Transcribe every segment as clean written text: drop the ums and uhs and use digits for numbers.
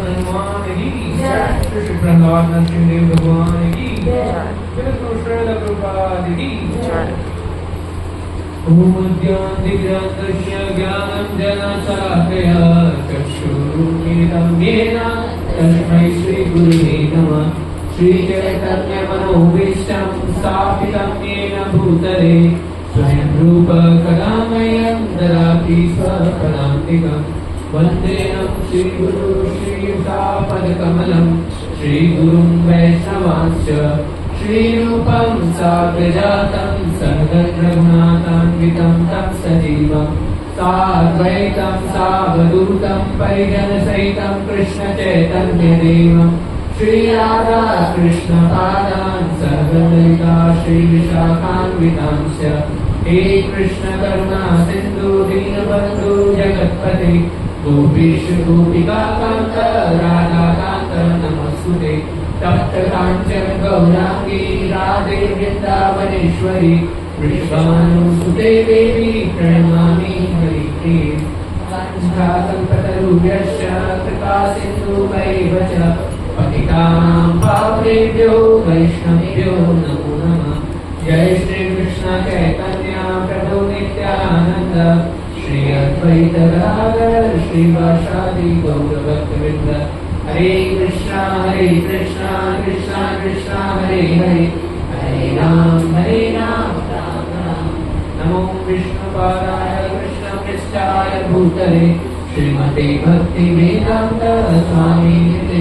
हनुमान की जय। श्री प्रहलाद नरसिंहदेव भगवान की जय। श्रील प्रभुपाद की जय। ओम ज्ञानदिव्यान्तस्य ज्ञानञ्जनशलाकया चक्षुरुन्मीलितं येन तस्मै श्रीगुरुवे नमः। श्रीचैतन्यमनोभीष्टं स्थापितं येन भूतले स्वयं रूप कलामयं ददाति स्वपदान्तिकं। वन्देऽहं श्रीगुरु श्रीयुतापदकमलं श्रीगुरुं वैष्णवांश्च श्रीरूपं साग्रजातं सहगं रघुनाथान्वितं तं सजीवं साद्वैतं सावधूतं परिजनसहितं कृष्णचैतन्यदेवं श्रीराधा कृष्णपादान् सहगणललिता श्रीविशाखान्वितांश्च। हे कृष्ण करुणा सिन्धु दीनबन्धु जगत्पते गोपीश गोपिकान्त राधाकान्त नमस्तुते। तप्त काञ्चन गौरांगी राधे वृन्दावनेश्वरी वृषभानुसुते देवी प्रणमामि हरिप्रिये। वंशाकल्पतरुभ्यश्च कृपा सिन्धुभ्यैव च पतितानां पावनेभ्यो वैष्णवेभ्यो नमो नमः। जय श्री कृष्ण चैतन्य प्रभु नित्यानंद श्री अद्वैत गदाधर श्रीवासादि गौरभक्तवृंद। हरे कृष्णा कृष्णा कृष्णा हरे हरे हरे राम राम राम। नमो विष्णुपादाय कृष्ण पृष्ठाय भूतले श्रीमते भक्ति वेदांत स्वामी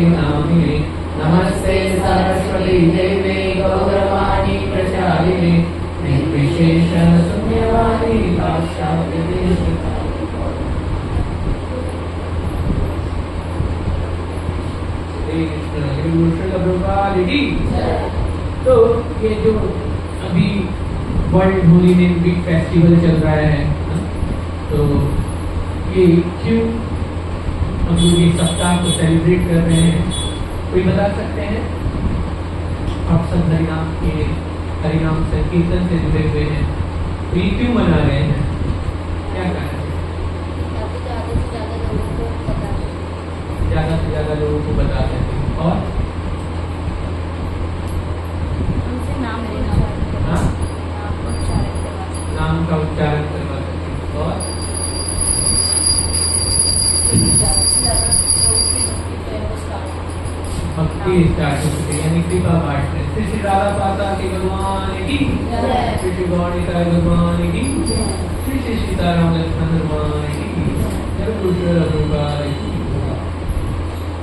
नामिने। नमस्ते सरस्वती देवे गौरवाणी प्रचारिणे निर्विशेष शून्यवादी पाश्चात्य तो ये जो अभी world holy name week festival चल रहा है, तो ये क्यों हम लोग इस सप्ताह को सेलिब्रेट कर रहे हैं, कोई बता सकते हैं? आप सब हरिनाम संकीर्तन से जुड़े हुए हैं, तो ये क्यों मना रहे हैं, क्या कारण है? ज़्यादा से ज़्यादा लोगों को बता सकें और नाम का उच्चारण करवा सकें और भक्ति स्टार्ट हो सके, यानी कृपा बांटने। श्री राधा पाता के भगवान की जय। श्री गौरीता भगवान की जय। श्री सीताराम लक्ष्मण भगवान की जय।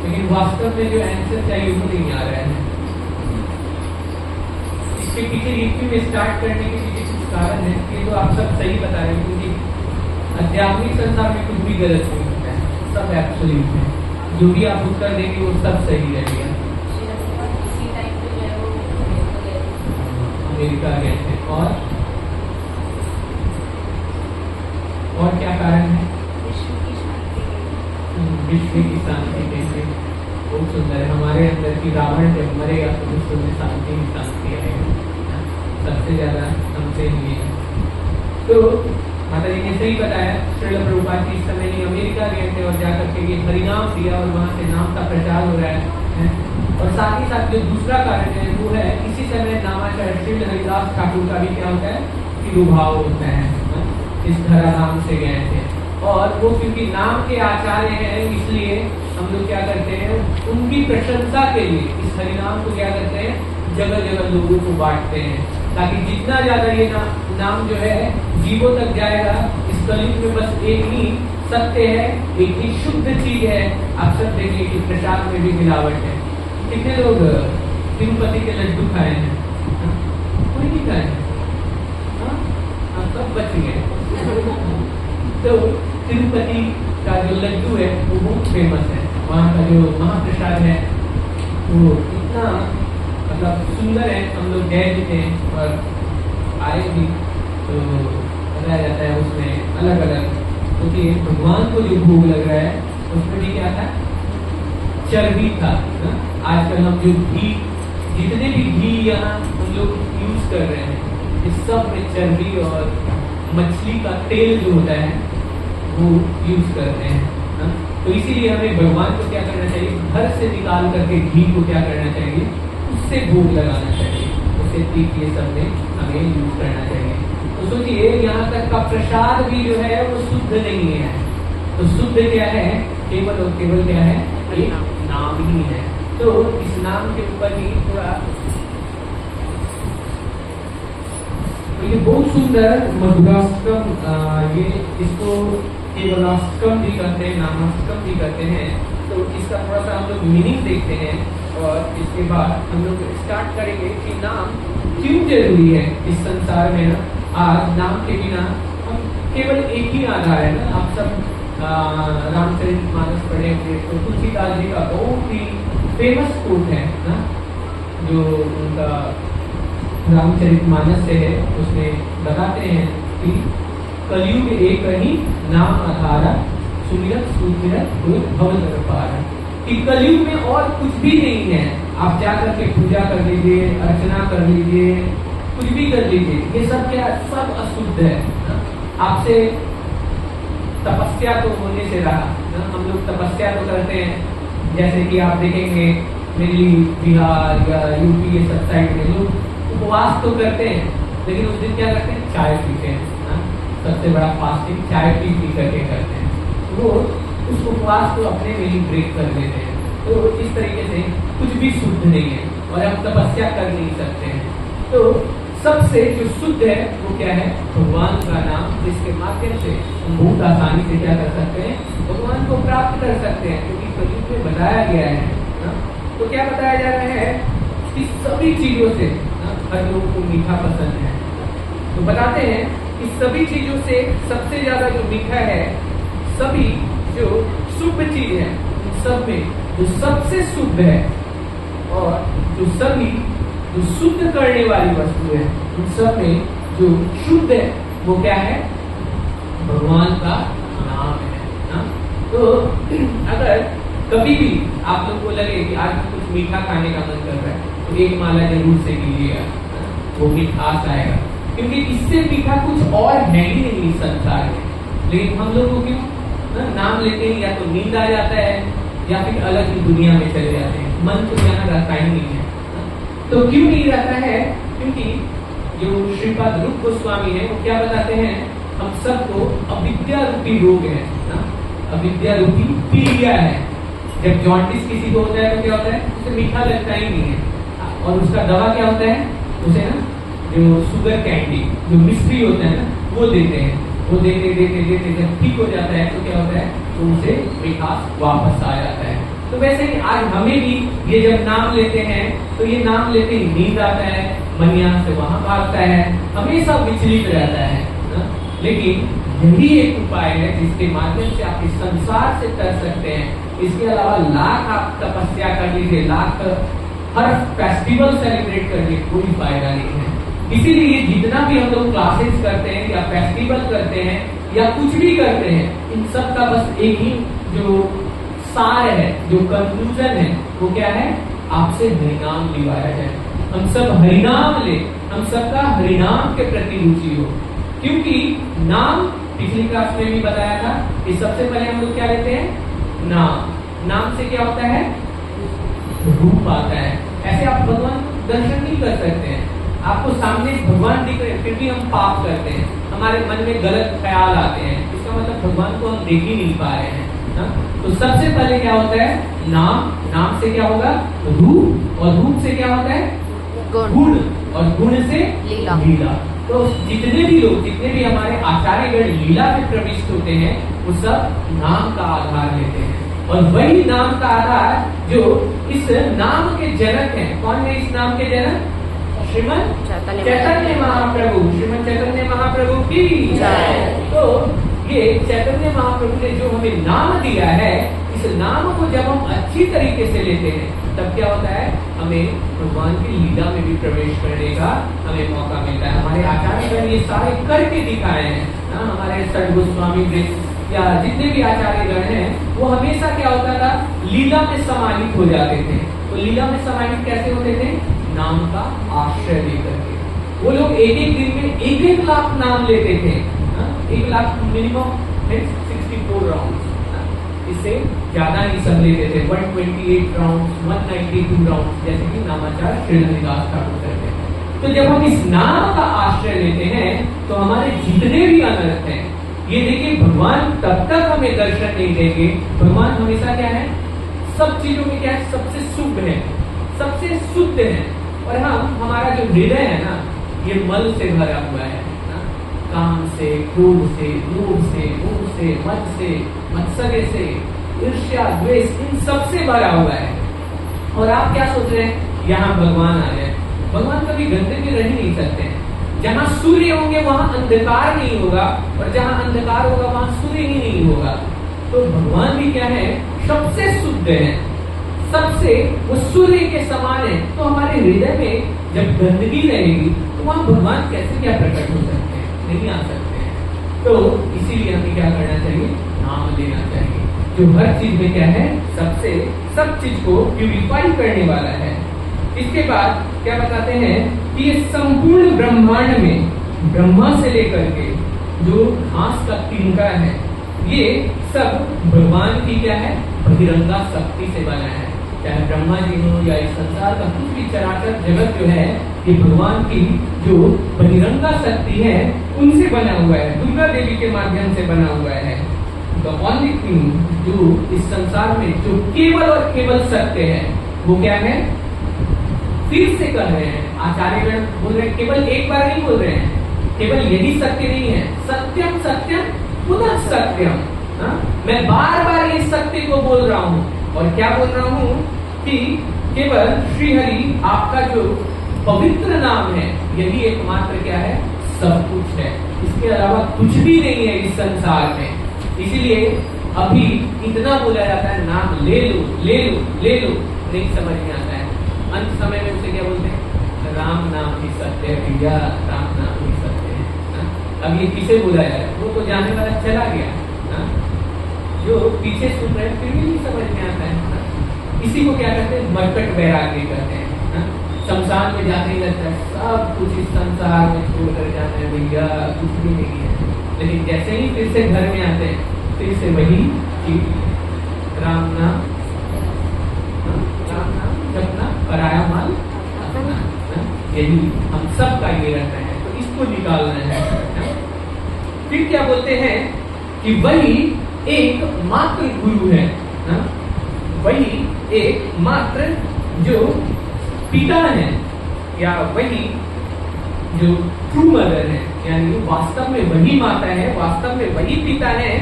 लेकिन वास्तव में जो आंसर चाहिए वो नहीं आ रहा है। इसके पीछे रीति स्टार्ट करने के पीछे कुछ कारण है कि तो आप सब सही बता रहे हैं, क्योंकि आध्यात्मिक संसार में कुछ भी गलत नहीं होता है, सब एब्सोल्यूट है। जो भी आप उत्तर देंगे वो सब सही रहेगा। अमेरिका गए थे और क्या कारण है? विश्व की शांति के लिए बहुत सुंदर है। हमारे अंदर की रावण जब मरेगा तो विश्व में शांति ही शांति आएगी, सबसे ज्यादा हमसे ही है। तो माता जी ने सही बताया, श्रील प्रभुपाद जी इस समय ही अमेरिका गए थे और जाकर के ये हरिनाम दिया और वहाँ से नाम का प्रचार हो रहा है। और साथ ही साथ जो दूसरा कारण है वो है इसी समय नामाचार्य श्री हरिदास ठाकुर का भी क्या होता है, तिरुभाव होता है। इस धराधाम से गए थे और वो क्योंकि नाम के आचार्य हैं, इसलिए हम लोग क्या करते हैं, उनकी प्रशंसा के लिए इस हरिनाम को क्या करते हैं, जगह जगह लोगों को बांटते हैं, ताकि जितना ज्यादा ये नाम जो है जीवों तक जाएगा। इस कलयुग में बस एक ही सत्य है, एक ही शुद्ध चीज है। आप सब देखिए कि प्रसाद में भी मिलावट है। कितने लोग तिरुपति के लड्डू खाए हैं? कोई नहीं खाए, सब बच गए। तो तिरुपति का जो लड्डू है वो बहुत फेमस है, वहाँ का जो महाप्रसाद है वो इतना मतलब सुंदर है। हम लोग गए भी थे और आए भी, तो बताया जाता है उसमें अलग अलग, क्योंकि भगवान को जो भोग लग रहा है उसमें भी क्या था, चर्बी था। आजकल हम जो घी, जितने भी घी यहाँ हम लोग यूज कर रहे हैं, इस सब में चर्बी और मछली का तेल जो होता है वो यूज करते हैं। तो इसीलिए हमें भगवान को क्या करना चाहिए, घर से निकाल करके घी को क्या करना चाहिए, उससे भोग लगाना चाहिए, उससे तीख ये सब में हमें यूज करना चाहिए। तो सोचिए यहाँ तक का प्रसाद भी जो है वो शुद्ध नहीं है। तो शुद्ध क्या है, केवल और केवल क्या है, एक नाम ही है। तो इस नाम के ऊपर ही थोड़ा, तो ये बहुत सुंदर मधुराष्टकम, ये इसको केवलाष्टकम भी कहते हैं, नामाष्टकम भी कहते हैं। तो इसका थोड़ा सा हम लोग मीनिंग देखते हैं और इसके बाद हम लोग स्टार्ट करेंगे कि नाम क्यों जरूरी है इस संसार में। ना आज नाम के बिना हम केवल एक ही आधार है ना, आप सब रामचरितमानस पढ़े होंगे तो तुलसीदास जी का बहुत ही फेमस कोट है ना, जो उनका रामचरितमानस से है, उसमें बताते हैं कि कलयुग एक ही नाम आधारा, सुमिरत सुमिरत भव तर पारा। कि कलयुग में और कुछ भी नहीं है, आप जाकर के पूजा कर लीजिए, अर्चना कर लीजिए, कुछ भी कर लीजिए, ये सब क्या, सब अशुद्ध है। आपसे तपस्या तो होने से रहा ना, हम लोग तपस्या तो करते हैं, जैसे कि आप देखेंगे दिल्ली, बिहार या यूपी ये सब साइड में लोग उपवास तो करते हैं, लेकिन उस दिन क्या करते हैं, चाय पीते हैं ना, सबसे बड़ा फास्टिंग चाय पी करके करते हैं। वो उस उपवास को अपने में ही ब्रेक कर लेते हैं। तो इस तरीके से कुछ भी शुद्ध नहीं है और हम तपस्या कर नहीं सकते हैं। तो सबसे जो शुद्ध है वो क्या है, भगवान का नाम, जिसके माध्यम से हम बहुत आसानी से क्या कर सकते हैं, भगवान को प्राप्त कर सकते हैं। क्योंकि कलयुग में बताया गया है ना, तो क्या बताया जा रहा है कि सभी चीजों से हर लोगों को मीठा पसंद है। तो बताते हैं कि सभी चीजों से सबसे ज्यादा जो मीठा है, सभी जो शुभ चीज है उन सब में जो सबसे शुद्ध है और जो सभी जो शुद्ध करने वाली वस्तु है उन सब में जो शुद्ध है वो क्या है, भगवान का नाम है ना। तो अगर कभी भी आप लोग को लगे कि आज कुछ मीठा खाने का मन कर रहा है तो एक माला जरूर से कीजिएगा, वो मिठास आएगा। क्योंकि इससे मीठा कुछ और है ही नहीं संसार में। लेकिन हम लोग को क्यों नाम लेते हैं, या तो नींद आ जाता है या फिर अलग ही दुनिया में चले जाते हैं, मन तो यहाँ रहता ही नहीं है। तो क्यों नहीं रहता है, क्योंकि जो श्रीपाद रूप गोस्वामी है वो क्या बताते हैं, हम सबको अविद्या रूपी रोग है ना, अविद्या रूपी पीलिया है। जब जॉन्डिस किसी को होता है तो क्या होता है, उसे मीठा लगता ही नहीं है और उसका दवा क्या होता है, उसे ना जो शुगर कैंडी जो मिश्री होता है ना वो देते हैं। वो देते देते देते जब ठीक हो जाता है तो क्या होता है, तो उसे मिठास वापस आ जाता है। तो वैसे ही आज हमें भी ये जब नाम लेते हैं तो ये नाम लेते ही नींद आता है, मन यहाँ से वहां भागता है, हमेशा विचलित रहता है ना? लेकिन यही एक उपाय है जिसके माध्यम से आप इस संसार से कर सकते हैं। इसके अलावा लाख आप तपस्या कर लीजिए, लाख हर फेस्टिवल सेलिब्रेट करके कोई फायदा नहीं है। इसीलिए जितना भी हम लोग क्लासेस करते हैं या फेस्टिवल करते हैं या कुछ भी करते हैं, इन सब का बस एक ही जो सार है, जो कंक्लूजन है वो क्या है, आपसे हरिनाम लिवाया जाए, हम सब हरिनाम ले, हम सबका हरिनाम के प्रति रुचि हो। क्योंकि नाम पिछली क्लास में भी बताया था कि सबसे पहले हम लोग क्या लेते हैं, नाम। नाम से क्या होता है, रूप आता है। ऐसे आप भगवान को दर्शन नहीं कर सकते हैं, आपको सामने भगवान दिख रहे फिर भी हम पाप करते हैं, हमारे मन में गलत ख्याल आते हैं, इसका मतलब भगवान को हम देख ही नहीं पा रहे हैं ना? तो सबसे पहले क्या होता है, नाम। नाम से क्या होगा, रूप, और रूप से क्या होता है, गुण, और गुण से लीला। तो जितने भी लोग, जितने भी हमारे आचार्यगण लीला में प्रविष्ट होते हैं वो सब नाम का आधार लेते हैं। और वही नाम का आधार जो इस नाम के जनक हैं, कौन है इस नाम के जनक, श्रीमद चैतन्य महाप्रभु। श्रीमद चैतन्य महाप्रभु की जय। तो ये चैतन्य महाप्रभु ने जो हमें नाम दिया है, इस नाम को जब हम अच्छी तरीके से लेते हैं तब क्या होता है, हमें भगवान की लीला में भी प्रवेश करने का हमें मौका मिलता है। हमारे आचार्यगण ये सारे करके दिखाए हैं ना, हमारे सठ गोस्वामी या जितने भी आचार्यगण हैं वो हमेशा क्या होता था, लीला में समाहित हो जाते थे। तो लीला में समाहित कैसे होते थे, नाम का आश्रय लेकर के। वो लोग एक एक दिन में 1-1 लाख नाम लेते थे, 1 लाख मिनिमम 64 राउंड। इससे ज्यादा ही सब लेते थे, 128 राउंड, 192 राउंड, जैसे कि नामाचार श्रीहरिदास ठाकुर करते हैं। तो जब हम इस नाम का आश्रय लेते हैं तो हमारे जितने भी अनर्थ हैं, ये देखिए भगवान तब तक हमें दर्शन नहीं देंगे। भगवान हमेशा क्या है, सब चीजों में क्या है, सबसे शुभ है, सबसे शुद्ध है। और हमारा जो हृदय है ना, ये मल से भरा हुआ है ना? काम से, क्रोध से, लोभ से, मोह से, मद से, मत्सर्य से, ईर्ष्या, द्वेष, इन सब से भरा हुआ है। और आप क्या सोच रहे हैं, यहाँ भगवान आ गए। भगवान कभी गंदे में रह नहीं सकते हैं। जहां सूर्य होंगे वहां अंधकार नहीं होगा, और जहां अंधकार होगा वहां सूर्य ही नहीं होगा। तो भगवान भी क्या है, सबसे शुद्ध है, सबसे वो सूर्य के समान है। तो हमारे हृदय में जब गंदगी रहेगी तो वहां भगवान कैसे क्या प्रकट हो सकते हैं, नहीं आ सकते हैं। तो इसीलिए हमें क्या करना चाहिए, नाम लेना चाहिए, जो हर चीज में क्या है, सबसे सब चीज को प्यूरिफाई करने वाला है। इसके बाद क्या बताते हैं कि ये संपूर्ण ब्रह्मांड में ब्रह्मा से लेकर के जो घास का तिनका है, ये सब भगवान की क्या है, बहिरंगा शक्ति से बना है। चाहे ब्रह्मा जी हो या इस संसार का कुछ भी चराचर जगत जो है, ये भगवान की जो बहिरंगा शक्ति है उनसे बना हुआ है, दुर्गा देवी के माध्यम से बना हुआ है। द ओनली थिंग जो इस संसार में जो केवल और केवल सत्य है वो क्या है, फिर से कर रहे हैं आचार्यगण बोल रहे हैं, केवल एक बार नहीं बोल रहे हैं, केवल यही सत्य नहीं है, सत्यम सत्यम पुनः सत्यम। मैं बार बार इस सत्य को बोल रहा हूँ, और क्या बोल रहा हूँ कि केवल श्री हरि आपका जो पवित्र नाम है, यही एकमात्र क्या है, सब कुछ है, इसके अलावा कुछ भी नहीं है इस संसार में। इसीलिए अभी इतना बोला जाता है, नाम ले लो ले लो ले लो, नहीं समझ में आता है। अंत समय में उसे क्या बोलते हैं, राम नाम ही सत्य है भैया, राम नाम ही सत्य है। अब ये किसे बोला जाए, वो तो जाने वाला चला गया, जो पीछे सुन रहे फिर भी नहीं समझ में आता है। इसी को क्या कहते हैं, मरकट वैराग्य कहते हैं। शमशान में जाने ही लगता है सब कुछ इस संसार में छोड़कर जाना है भैया, कुछ भी नहीं है। लेकिन जैसे ही फिर से घर में आते हैं, फिर से वही राम नाम जपना, पराया माल अपना, यही हम सब का ये रहता है। तो इसको निकालना है। फिर क्या बोलते हैं कि वही एक मात्र गुरु है, वही एक मात्र जो पिता है, या वही जो ट्रू मदर है, यानी वास्तव में वही माता है, वास्तव में वही पिता है,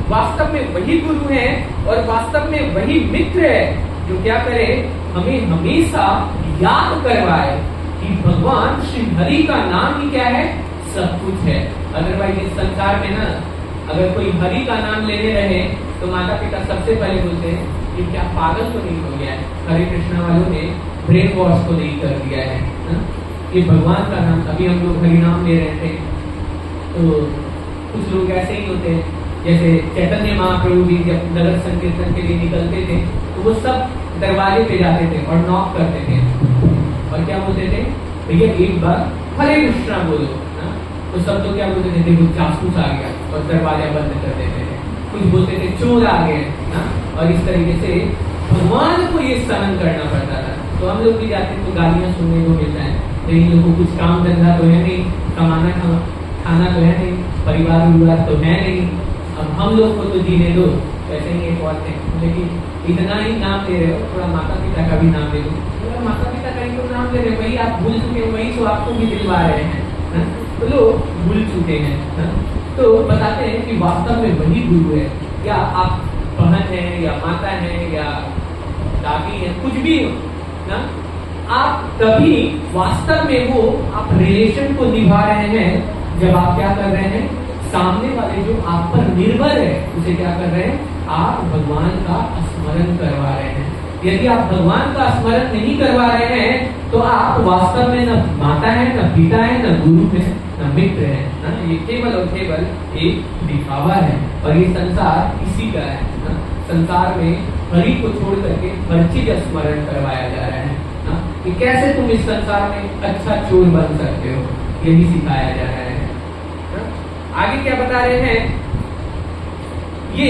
वास्तव में वही गुरु है, और वास्तव में वही मित्र है, जो क्या करे, हमें हमेशा याद करवाए कि भगवान श्री हरि का नाम ही क्या है, सब कुछ है। अदरवाइज इस संसार में ना, अगर कोई हरि का नाम लेने रहे तो माता पिता सबसे पहले बोलते हैं कि क्या पागल तो नहीं हो गया है, हरे कृष्णा वालों ने ब्रेन वॉश को नहीं कर दिया है ये भगवान का नाम। अभी हम लोग हरि नाम ले रहे थे, तो कुछ लोग ऐसे ही होते हैं, जैसे चैतन्य महाप्रभु भी जब नगर संकीर्तन के लिए निकलते थे तो वो सब दरवाजे पे जाते थे और नॉक करते थे, और क्या बोलते थे, भैया एक बार हरे कृष्णा बोलो ना। तो सब लोग क्या बोलते थे, देखो जासूस आ गया, और दरवाजा बंद कर देते थे। कुछ बोलते थे चोर आ गए ना, और इस तरीके से भगवान को ये सहन करना पड़ता था। तो हम लोग भी जाते तो गालियां सुनने को मिलता है, लेकिन लोगों को कुछ काम धंधा तो है नहीं, कमाना खाना तो है नहीं, परिवार तो है नहीं, अब हम लोग को तो जीने दो। वैसे ही एक बात है, लेकिन इतना ही नाम ले रहे हो, थोड़ा माता पिता का भी नाम ले लो। तो माता पिता का ही तो नाम ले रहे हो, वही आप भूल चुके हो, वही तो आपको भी दिलवा रहे हैं, तो लोग भूल चुके हैं। तो बताते हैं कि वास्तव में वही गुरु है, या आप बहन है, या माता है, या दादी है, कुछ भी हो ना, आप तभी वास्तव में वो आप रिलेशन को निभा रहे हैं जब आप क्या कर रहे हैं, सामने वाले जो आप पर निर्भर है उसे क्या कर रहे हैं, आप भगवान का स्मरण करवा रहे हैं। यदि आप भगवान का स्मरण नहीं करवा रहे हैं तो आप वास्तव में न माता है, न पिता है, न गुरु है, न मित्र है ना। ये केवल और केवल एक दिखावा है, और ये संसार इसी का है ना। संसार में हरि को छोड़ करके हर चीज स्मरण करवाया जा रहा है ना, कि कैसे तुम इस संसार में अच्छा चोर बन सकते हो, यही सिखाया जा रहा है ना? आगे क्या बता रहे हैं, ये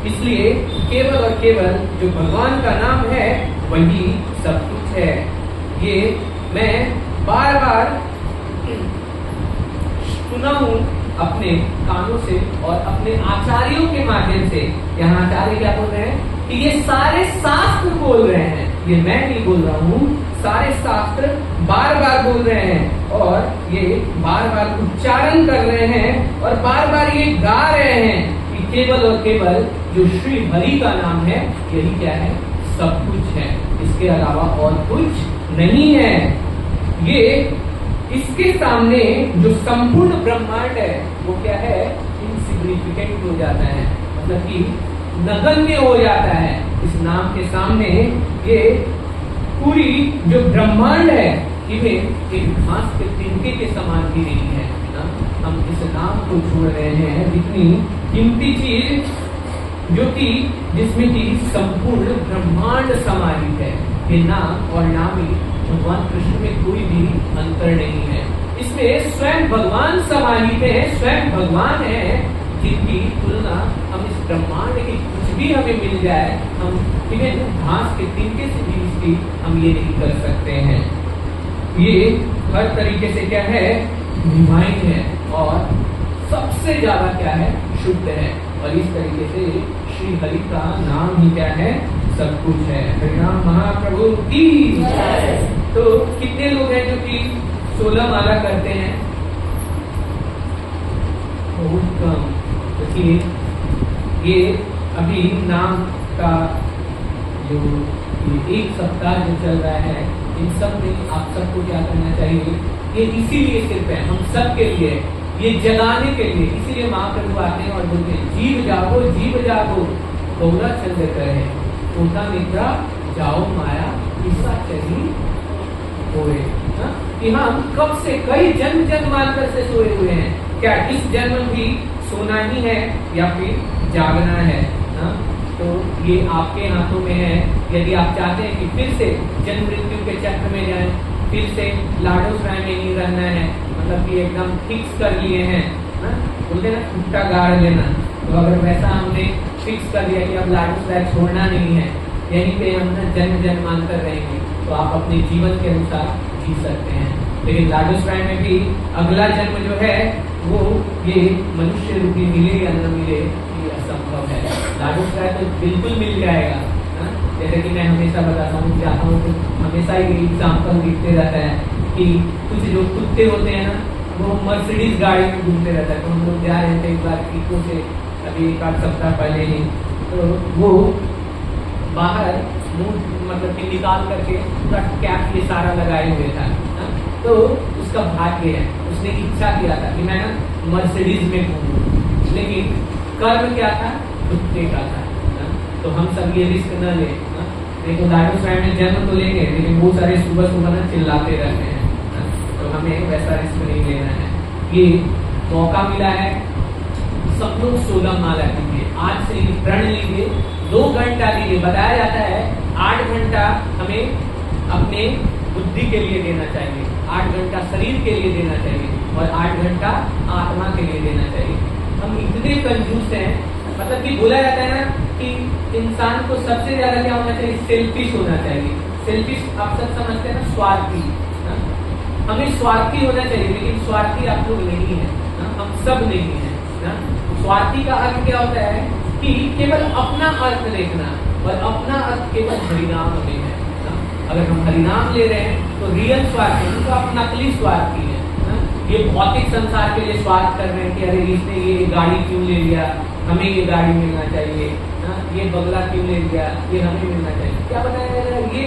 इसलिए केवल और केवल जो भगवान का नाम है वही सब कुछ है। ये मैं बार बार सुना हूं अपने कानों से और अपने आचार्यों के माध्यम से। यहाँ आचार्य क्या बोल रहे हैं कि ये सारे शास्त्र बोल रहे हैं, ये मैं नहीं बोल रहा हूँ, सारे शास्त्र बार बार बोल रहे हैं और ये बार बार उच्चारण कर रहे हैं और बार बार ये गा रहे हैं कि केवल और केवल जो श्री हरि का नाम है यही क्या है, सब कुछ है, इसके अलावा और कुछ नहीं है। ये इसके सामने जो संपूर्ण ब्रह्मांड है वो क्या है, इनसिग्निफिकेंट हो जाता है, मतलब कि नगण्य हो जाता है इस नाम के सामने। ये पूरी जो ब्रह्मांड है इन्हें एक घास के तिनके के समान भी नहीं है ना। हम इस नाम को छोड़ रहे हैं, इतनी कीमती चीज जो कि जिसमें कि संपूर्ण ब्रह्मांड समाहित है। ये नाम और नामी भगवान कृष्ण में कोई भी अंतर नहीं है, इसमें स्वयं भगवान समाहित है, स्वयं भगवान है, जिनकी तुलना हम इस ब्रह्मांड की कुछ भी हमें मिल जाए, हम इन्हें घास के तिनके से भी इसकी हम ये नहीं कर सकते हैं। ये हर तरीके से क्या है, डिवाइन है और सबसे ज्यादा क्या है, शुद्ध है। और इस तरीके से श्री हरि का नाम ही क्या है, सब कुछ है। हरिनाम महाप्रभु की। तो कितने लोग हैं जो कि 16 माला करते हैं? बहुत कम। देखिए ये अभी नाम का जो ये एक सप्ताह जो चल रहा है, इन सब में आप सबको क्या करना चाहिए, ये इसीलिए सिर्फ है हम सब के लिए, ये जगाने के लिए। इसीलिए महाप्रभु आते हैं और बोलते हैं जीव जागो जीव जागो, गौरा चंद्र कहे होता निद्रा जाओ माया ईसा चली होए। कि हम कब से कई जन्म जन्मांतर से सोए हुए हैं, क्या इस जन्म भी सोना ही है या फिर जागना है ना? तो ये आपके हाथों में है। यदि आप चाहते हैं कि फिर से जन्म मृत्यु के चक्र में जाएं, फिर से लाडो सराय में नहीं रहना है, मतलब कि एकदम फिक्स कर लिए हैं ना, बोलते ना छुट्टा गाड़ लेना, तो अगर वैसा हमने फिक्स कर लिया कि अब लाडो सराय छोड़ना नहीं है, यहीं पे हम जन्म जन्मांतर रहेंगे, तो आप अपने जीवन के अनुसार जी सकते हैं। लेकिन लाडो सराय में भी अगला जन्म जो है वो ये मनुष्य रूपी मिले या न मिले ये असंभव है। लाडो सराय तो बिल्कुल मिल जाएगा ना। जैसे कि मैं हमेशा बताता हूँ, चाहता हूँ तो हमेशा ये एग्जाम्पल दिखते रहता है कि कुछ जो कुत्ते होते हैं ना, वो मर्सिडीज गाड़ी में घूमते रहता है। तो हम लोग जा रहे थे एक बार ईको से अभी 1 सप्ताह पहले ही, तो वो बाहर मुंह मतलब कि निकाल करके पूरा कैप ये सारा लगाए हुए था ना? तो उसका भाग्य है, उसने इच्छा किया था कि मैं ना मर्सिडीज में घूमूं, लेकिन कर्म क्या था, कुत्ते का था ना? तो हम सब ये रिस्क न ले ना? देखो लाडो सराय में जन्म तो लेंगे, लेकिन वो सारे सुबह सुबह ना चिल्लाते रहते हैं ना? तो हमें वैसा रिस्क नहीं लेना है। ये मौका मिला है, सब लोग 16 माला कीजिए, आज से ही प्रण लीजिए, 2 घंटा लीजिए। बताया जाता है 8 घंटा हमें अपने बुद्धि के लिए देना चाहिए, 8 घंटा शरीर के लिए देना चाहिए और 8 घंटा आत्मा के लिए देना चाहिए। हम इतने कंजूस हैं, मतलब कि बोला जाता है ना कि इंसान को सबसे ज्यादा क्या होना चाहिए, सेल्फिश होना चाहिए। सेल्फिश आप सब समझते हैं ना, स्वार्थी ना? हमें स्वार्थी होना चाहिए, लेकिन स्वार्थी आप लोग नहीं है ना? हम सब नहीं है ना? स्वार्थी का अर्थ क्या होता है कि केवल अपना अर्थ देखना, और अपना अर्थ केवल हरिनाम में है ना? अगर हम हरिनाम ले रहे हैं तो रियल स्वार्थी, उनको आप नकली स्वार्थी है ना? ये भौतिक संसार के लिए स्वार्थ कर रहे हैं कि अरे इसने ये गाड़ी क्यों ले लिया, हमें ये गाड़ी मिलना चाहिए ना? ये बंगला क्यों ले लिया, ये हमें मिलना चाहिए। क्या बताया जा रहा है, ये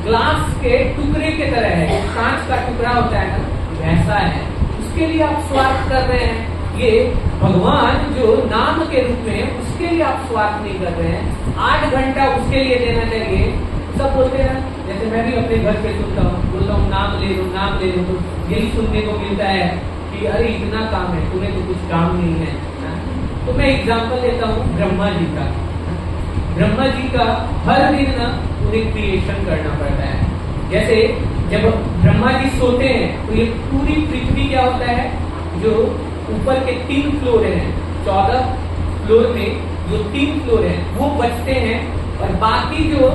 ग्लास के टुकड़े के तरह है, कांच का टुकड़ा होता है ना, वैसा है, उसके लिए आप स्वार्थ कर रहे हैं। ये भगवान जो नाम के रूप में, उसके लिए आप स्वार्थ नहीं कर रहे हैं। 8 घंटा उसके लिए देना चाहिए। सब बोलते हैं, जैसे मैं भी अपने घर पे सुनता हूँ, बोलता हूँ नाम ले लो नाम ले लो, तो यही सुनने को मिलता है कि अरे इतना काम है, तुम्हें तो कुछ काम नहीं है ना? तो मैं एग्जाम्पल लेता हूँ ब्रह्मा जी का। ब्रह्मा जी का हर दिन ना उन्हें क्रिएशन करना पड़ता है। जैसे जब ब्रह्मा जी सोते हैं तो ये पूरी पृथ्वी क्या होता है, जो ऊपर के 3 फ्लोर हैं, 14 फ्लोर में जो 3 फ्लोर है वो बचते हैं, और बाकी जो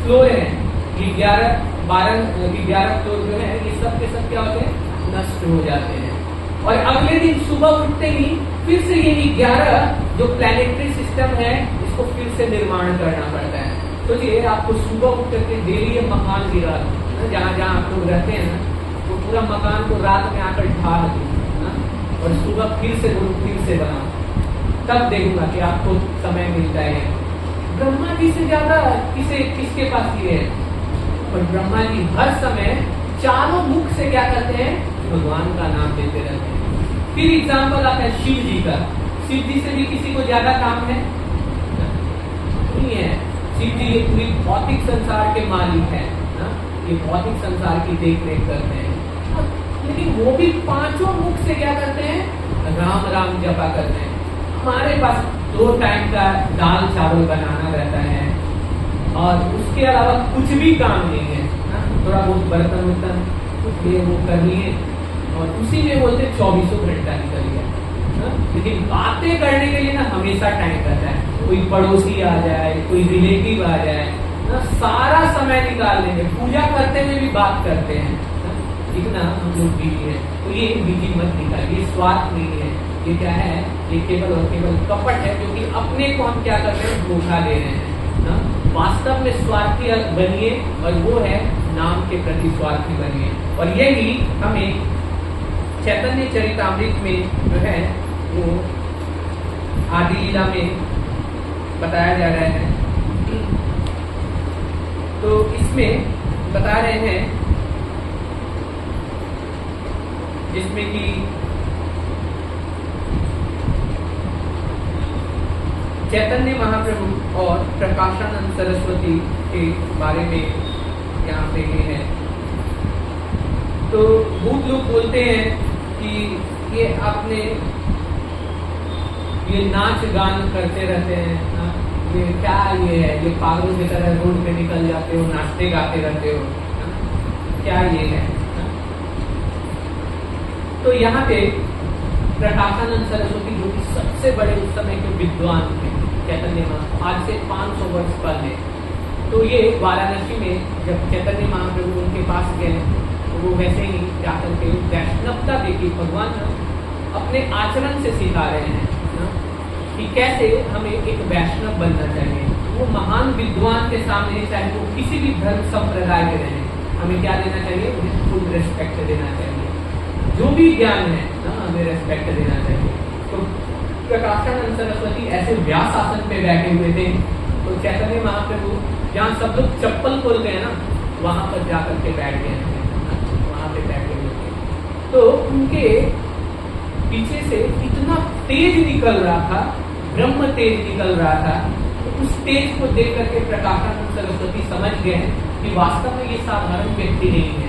फ्लोर है ये 11 फ्लोर जो है ये सब के सब क्या होते हैं, नष्ट हो जाते हैं। और अगले दिन सुबह उठते ही फिर से यही 11 जो प्लैनेटरी सिस्टम है इसको फिर से निर्माण करना पड़ता है। सोचिए आपको सुबह उठ करके डेली ये मकान गिरा, जहाँ जहाँ आप लोग रहते हैं ना, तो पूरा मकान को रात में आकर ढा दो और सुबह फिर से बनाओ, तब देखूंगा कि आपको समय मिलता है। ब्रह्मा जी से ज्यादा किसके पास ये है, और ब्रह्मा जी हर समय चारों मुख से क्या करते हैं, भगवान का नाम देते रहते हैं। फिर एग्जाम्पल आता है शिव जी का। शिव जी से भी किसी को ज्यादा काम है नहीं है। शिव जी ये पूरी भौतिक संसार के मालिक है, ये भौतिक संसार की देख रेख करते हैं, लेकिन वो भी 5 मुख से क्या करते हैं, राम राम जपा करते हैं। हमारे पास 2 टाइम का दाल चावल बनाना रहता है और उसके अलावा कुछ भी काम नहीं है, थोड़ा बहुत बर्तन वर्तन कुछ ये वो कर लिए और उसी में बोलते 24 घंटा निकल गया। लेकिन बातें करने के लिए ना हमेशा टाइम रहता है, कोई पड़ोसी आ जाए, कोई रिलेटिव आ जाए ना, सारा समय निकाल लेंगे, पूजा करते हुए भी बात करते हैं, इतना हम लोग बिजी है। तो ये बिजी मत निकालिए, ये स्वार्थ नहीं है, ये क्या है, ये केवल और केवल कपट है, क्योंकि अपने को हम क्या कर रहे हैं, धोखा दे रहे हैं। वास्तव में स्वार्थी बनिए और वो है नाम के प्रति स्वार्थी बनिए। और यही हमें चैतन्य चरितामृत में जो है वो आदि लीला में बताया जा रहा है। तो इसमें बता रहे हैं जिसमें कि चैतन्य महाप्रभु और प्रकाशानंद सरस्वती के बारे में यहाँ पे ये है। तो बहुत लोग बोलते हैं कि ये आपने ये नाच गान करते रहते हैं, ये क्या ये है, ये पागलों की तरह रोड पे निकल जाते हो, नाचते गाते रहते हो, क्या ये है। तो यहाँ पे प्रकाशानंद सरस्वती जो कि सबसे बड़े उस समय के विद्वान थे, चैतन्य महाप्रभु आज से 500 वर्ष पहले, तो ये वाराणसी में जब चैतन्य महाप्रभु उनके पास गए तो वो वैसे ही जाकर के वैष्णवता देखी, भगवान अपने आचरण से सिखा रहे हैं कि कैसे हमें एक वैष्णव बनना चाहिए। वो महान विद्वान के सामने चाहे वो किसी भी धर्म संप्रदाय के रहे, हमें क्या देना चाहिए, उन्हें फुल रेस्पेक्ट देना चाहिए, जो भी ज्ञान है ना हमें रेस्पेक्ट देना चाहिए। तो प्रकाशानंद सरस्वती ऐसे व्यास आसन पे बैठे हुए थे, तो चैतन्य महाप्रभु जहाँ सब लोग चप्पल खोलते हैं ना वहां पर जाकर के बैठ गए थे, वहां पे बैठे हुए थे। तो उनके पीछे से इतना तेज निकल रहा था, ब्रह्म तेज निकल रहा था, तो उस तेज को देख करके प्रकाशानंद सरस्वती समझ गए कि वास्तव में ये साधारण व्यक्ति नहीं है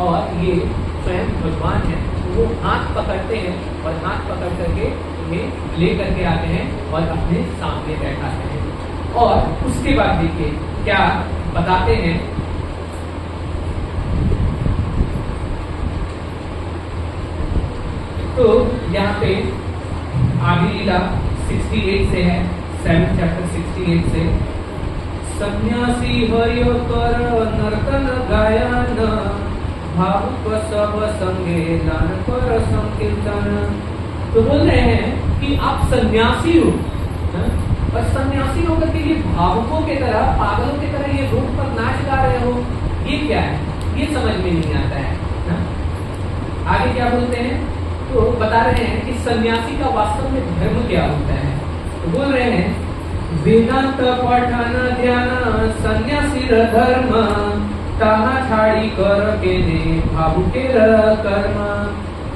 और ये स्वयं भगवान है। तो वो हाथ पकड़ते हैं और हाथ पकड़ करके उन्हें ले करके आते हैं और अपने सामने बैठाते हैं। और उसके बाद देखिए क्या बताते हैं, तो यहाँ पे आदि लीला 68 से है, 7 चैप्टर 68 से, सन्यासी हरियो कर नर्तन गायन, भावुक सब संगे दान कर संकीर्तन। तो बोल रहे हैं कि आप सन्यासी हो और सन्यासी होकर के ये भावुकों की तरह, पागलों की तरह ये रोड पर नाच गा रहे हो, ये क्या है, ये समझ में नहीं आता है ना? आगे क्या बोलते हैं, तो बता रहे हैं कि सन्यासी का वास्तव में धर्म क्या होता है। तो बोल रहे हैं वेदांत पठन ध्यान सन्यासी धर्म, ताहा छाड़ी कर के ने भावुके कर्म।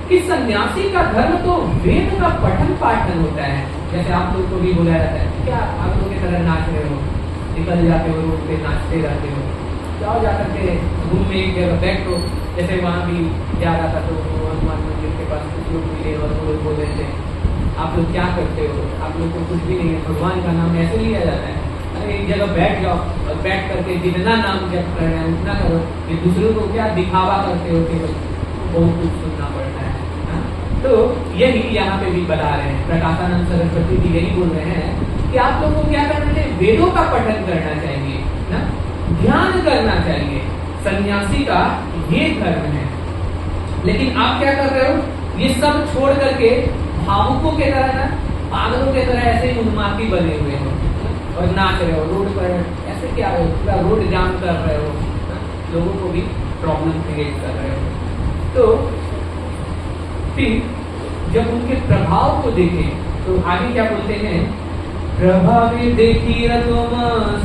कि सन्यासी का धर्म तो वेद का पठन पाठन होता है। जैसे आप लोग को भी बोला जाता है क्या आप लोग की तरह नाच रहे हो, निकल जाते हो रोड पे नाचते रहते हो, जाओ जाकर के रूम में एक जगह बैठो। जैसे वहाँ भी जा रहा था तो हनुमान मंदिर के पास कुछ लोग मिले और वो लोग बोल रहे थे आप लोग क्या करते हो, आप लोग को कुछ भी नहीं है, भगवान का नाम ऐसे लिया जाता है। अरे एक जगह बैठ जाओ और बैठ करके जितना नाम जप कर रहे हैं उतना करो, कि दूसरों को क्या दिखावा करते हो, केवल बहुत कुछ सुनना पड़ता है ना? तो यही यहाँ पे भी बता रहे हैं, प्रकाशानंद सरस्वती जी यही बोल रहे हैं कि आप लोगों को क्या करना चाहिए, वेदों का पठन करना चाहिए ना, ध्यान करना चाहिए। सन्यासी का ये धर्म है। लेकिन आप क्या कर रहे हो, ये सब छोड़ करके भावुकों के तरह ना, पागलों के तरह ऐसे ही उन्मादी बने हुए हो और नाच रहे हो रोड पर, ऐसे क्या हो, पूरा रोड जाम कर रहे हो, लोगों को भी प्रॉब्लम क्रिएट कर रहे हो। तो फिर जब उनके प्रभाव को देखें तो आगे क्या बोलते हैं, प्रभावी देखी तुम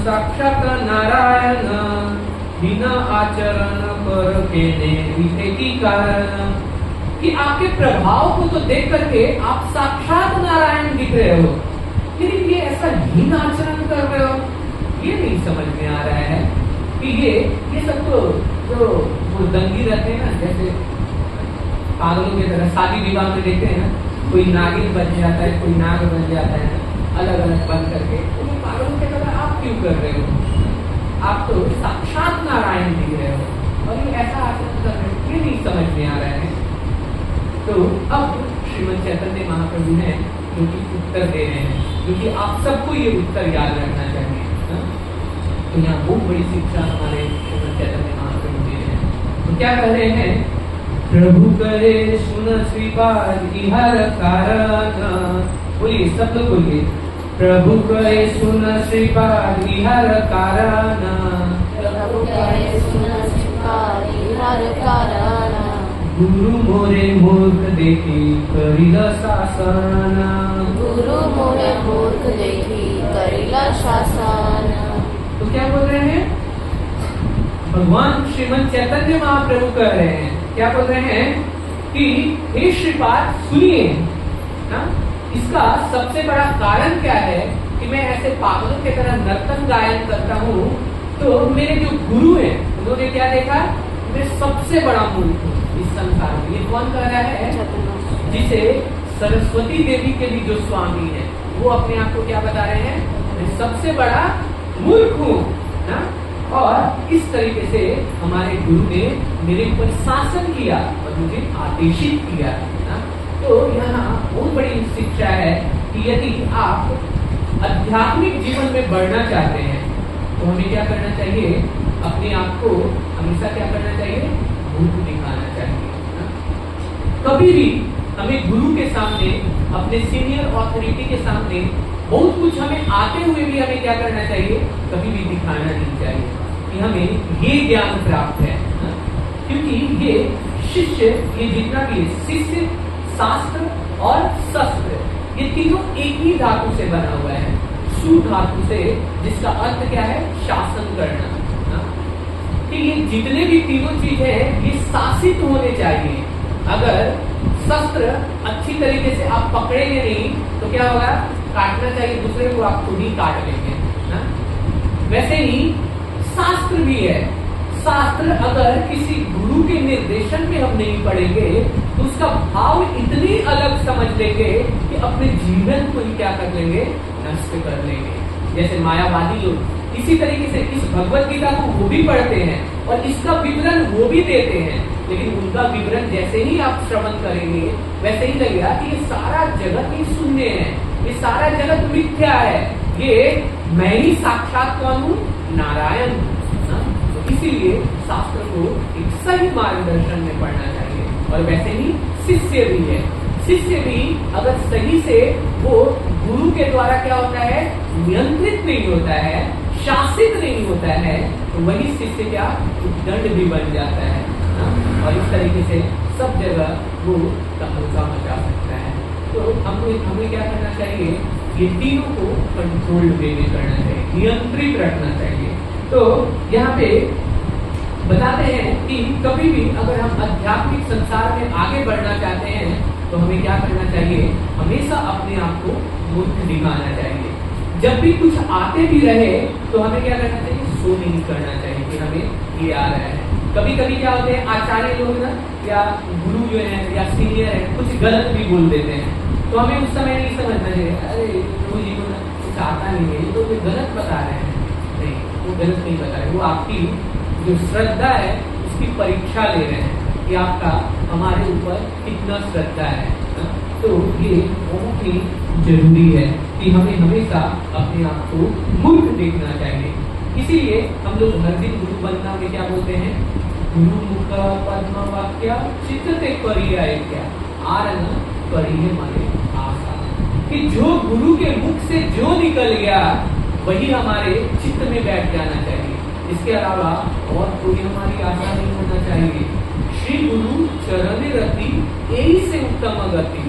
साक्षात नारायण, बिना आचरण कर के की कारण, कि आपके प्रभाव को तो देख करके आप साक्षात नारायण दिख रहे हो, लेकिन ये ऐसा हीन आचरण कर रहे हो, ये नहीं समझ में आ रहा है कि ये सब तो जो दंगी रहते हैं ना, जैसे पागलों की तरह शादी विवाह में देखते हैं ना, कोई नागिन बन जाता है, कोई नाग बन जाता है, अलग अलग बन करके, तो पागलों की तरह आप क्यों कर रहे हो, आप तो साक्षात नारायण दिख रहे हो और ये ऐसा आचरण कर रहे हो, ये नहीं समझ में आ रहा है। तो अब श्रीमद् चैतन्य महाप्रभु हैं जो कि उत्तर दे रहे हैं, क्योंकि आप सबको ये उत्तर याद रखना चाहिए। तो यहाँ बहुत बड़ी शिक्षा हमारे श्रीमद् चैतन्य महाप्रभु दे रहे हैं। तो क्या कह रहे हैं, प्रभु करे सुन श्रीपाद इहर कारण, बोलिए सब लोग बोलिए, प्रभु करे सुन श्रीपाद इहर कारण, प्रभु करे सुन श्रीपाद इहर कारण, गुरु मोरे मूर्ख देखी करिला शासन, गुरु मोरे मूर्ख देखी करिला शासन। तो क्या बोल रहे हैं, भगवान श्रीमद् चैतन्य महाप्रभु कह रहे हैं, क्या बोल रहे हैं कि हे श्रीपाद सुनिए ना, इसका सबसे बड़ा कारण क्या है कि मैं ऐसे पागलों की तरह नर्तन गायन करता हूँ, तो मेरे जो गुरु हैं उन्होंने क्या देखा, मैं सबसे बड़ा मूर्ख हूँ इस संसार में। ये कौन कह रहा है, जिसे सरस्वती देवी के भी जो स्वामी है वो अपने आप को क्या बता रहे हैं, मैं सबसे बड़ा मूर्ख हूँ ना। और इस तरीके से हमारे गुरु ने मेरे ऊपर शासन किया और मुझे आदेशित किया ना। तो यहाँ बहुत बड़ी शिक्षा है कि यदि आप आध्यात्मिक जीवन में बढ़ना चाहते हैं तो हमें क्या करना चाहिए, अपने आप को हमेशा क्या करना चाहिए, भूख दिखाना चाहिए ना? कभी भी हमें गुरु के सामने, अपने सीनियर ऑथोरिटी के सामने बहुत कुछ हमें आते हुए भी हमें क्या करना चाहिए, कभी भी दिखाना नहीं चाहिए कि हमें ये ज्ञान प्राप्त है ना? क्योंकि ये शिष्य, ये जितना भी है, शिष्य, शास्त्र और शस्त्र, ये तीनों एक ही धातु से बना हुआ है, सु धातु से, जिसका अर्थ क्या है, शासन करना ना? कि ये जितने भी तीनों चीज है ये शासित होने चाहिए। अगर शस्त्र अच्छी तरीके से आप पकड़ेंगे नहीं तो क्या होगा, काटना चाहिए दूसरे को, आप खुद ही काट लेंगे ना। वैसे ही शास्त्र भी है, शास्त्र अगर किसी गुरु के निर्देशन में हम नहीं पढ़ेंगे तो उसका भाव इतनी अलग समझ लेंगे कि अपने जीवन को ही क्या कर लेंगे, नष्ट कर लेंगे। जैसे मायावादी लोग इसी तरीके से इस भगवत गीता को वो भी पढ़ते हैं और इसका विवरण वो भी देते हैं, लेकिन उनका विवरण जैसे ही आप श्रवण करेंगे वैसे ही लगेगा कि ये सारा जगत ही शून्य है, ये सारा जगत मिथ्या है, ये मैं ही साक्षात कौन हूँ, नारायण हूँ। तो इसीलिए शास्त्र को एक सही मार्गदर्शन में पढ़ना चाहिए। और वैसे ही शिष्य भी है, शिष्य भी अगर सही से वो गुरु के द्वारा क्या होता है, नियंत्रित नहीं होता है, शासित नहीं होता है, तो वही शिष्य क्या दंड भी बन जाता है ना? और इस तरीके से सब जगह वो तहलका मचा सकता है। तो हमें क्या करना चाहिए, ये तीनों को कंट्रोल्ड वे में करना चाहिए, नियंत्रित रखना चाहिए। तो यहाँ पे बताते हैं कि कभी भी अगर हम आध्यात्मिक संसार में आगे बढ़ना चाहते हैं तो हमें क्या करना चाहिए, हमेशा अपने आप को मूर्ख दिखाना चाहिए। जब भी कुछ आते भी रहे तो हमें क्या करना चाहिए, शो नहीं करना चाहिए कि हमें ये आ रहा है। कभी कभी क्या होते हैं, आचार्य लोग ना या गुरु जो है या सीनियर है कुछ गलत भी बोल देते हैं, तो हमें उस समय नहीं समझना चाहिए अरे प्रभु जी को कुछ आता नहीं है, ये तो वे गलत बता रहे हैं। नहीं, वो गलत नहीं बता रहे, वो आपकी जो श्रद्धा है उसकी परीक्षा ले रहे हैं कि आपका हमारे ऊपर कितना श्रद्धा है। तो ये बहुत ही जरूरी है कि कि हमें हमेशा अपने आप को मूर्ख देखना चाहिए। इसीलिए हम लोग हर दिन गुरु वंदना में क्या बोलते हैं, गुरु मुख पद्म वाक्य चित्ते परियाय क्या आरन परिये मरे आशा, कि जो गुरु के मुख से जो निकल गया वही हमारे चित्त में बैठ जाना चाहिए। इसके अलावा और कोई हमारी आशा नहीं होना चाहिए। श्री गुरु चरण रति यही से उत्तम गति,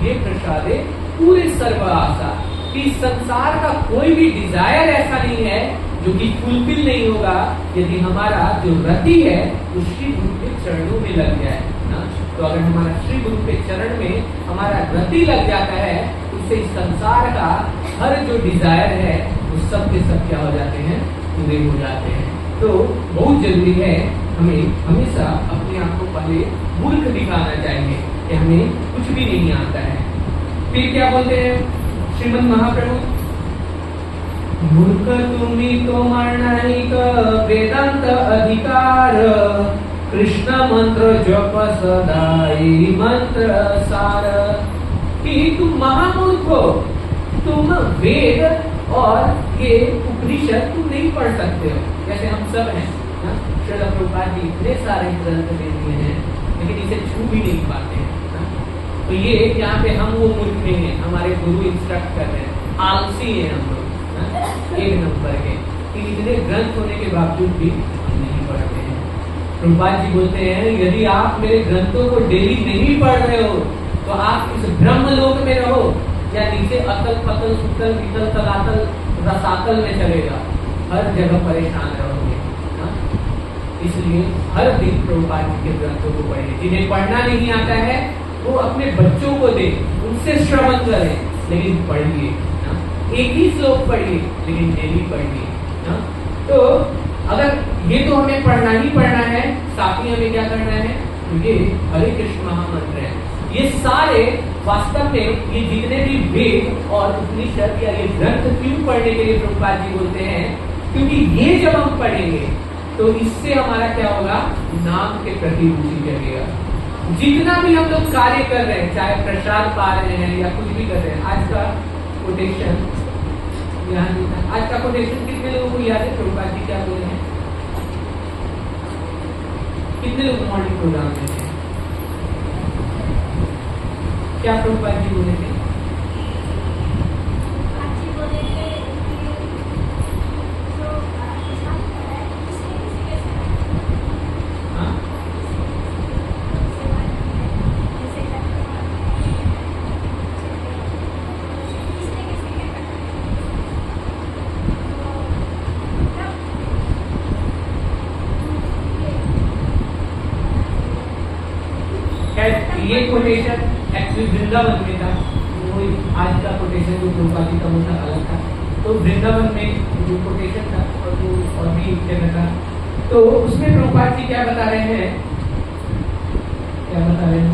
ये प्रसादे पूरे सर्व आशा, कि संसार का कोई भी डिजायर ऐसा नहीं है जो कि फुलफिल नहीं होगा यदि हमारा जो रति है वो श्री गुरु के चरणों में लग जाए ना। तो अगर हमारा श्री गुरु के चरण में हमारा रति लग जाता है, उससे संसार का हर जो डिजायर है वो सब के सब क्या हो जाते हैं, पूरे हो जाते हैं। तो बहुत जरूरी है हमें हमेशा अपने आप को पहले मूर्ख दिखाना चाहिए कि हमें कुछ भी नहीं आता है। फिर क्या बोलते हैं श्रीमद् महाप्रभु, मूर्ख तुम्हें तो मारणानिक वेदांत अधिकार, कृष्ण मंत्र जप सदाई मंत्र सार, कि तुम महामूर्ख हो, तुम वेद और ये उपनिषद तुम नहीं पढ़ सकते हो। जैसे हम सब हैं, श्रील प्रभुपाद जी इतने सारे ग्रंथ दे दिए हैं लेकिन इसे छू भी नहीं पाते हैं। तो ये यहाँ पे हम वो मूर्ख नहीं है, हमारे गुरु इंस्ट्रक्ट कर रहे हैं, आलसी है हम लोग एक नंबर के, कि इतने ग्रंथ होने के बावजूद भी हम नहीं पढ़ते हैं। प्रभुपाद जी बोलते हैं यदि आप मेरे ग्रंथों को डेली नहीं पढ़ रहे हो तो आप इस ब्रह्म लोक में रहो या नीचे अतल पतल सुतल वितल तलातल रसातल में चलेगा, हर जगह परेशान रहोगे। इसलिए हर दिन प्रभुपाद जी के ग्रंथों को पढ़े। जिन्हें पढ़ना नहीं आता है वो अपने बच्चों को दे, उनसे श्रवण करें, लेकिन पढ़िए। एक ही श्लोक पढ़िए लेकिन डेली पढ़िए। तो अगर ये तो हमें पढ़ना ही पढ़ना है, साथ ही हमें क्या करना है, तो ये हरे कृष्ण महामंत्र है। ये सारे वास्तव में ये जितने भी वेद और उपनिषद या ये ग्रंथ क्यों पढ़ने के लिए प्रभुपाद जी बोलते हैं, क्योंकि ये जब हम पढ़ेंगे तो इससे हमारा क्या होगा, नाम के प्रति रुचि जगेगा। जितना भी हम लोग कार्य कर रहे हैं, चाहे प्रसाद पा रहे हैं या कुछ भी कर रहे हैं, आज का कोटेशन यहाँ, आज का कोटेशन कितने लोगों को याद है, प्रभुपाद जी क्या बोले हैं, कितने लोग मॉर्निंग प्रोग्राम में हैं, क्या प्रभुपाद जी बोले थे? ये कोटेशन एक्चुअली वृंदावन में था, वो आज का कोटेशन जो प्रभुपाद जी का वो था अलग था। तो वृंदावन में जो कोटेशन था और वो और भी एक जगह था, तो उसमें प्रभुपाद जी क्या बता रहे हैं, क्या बता रहे हैं,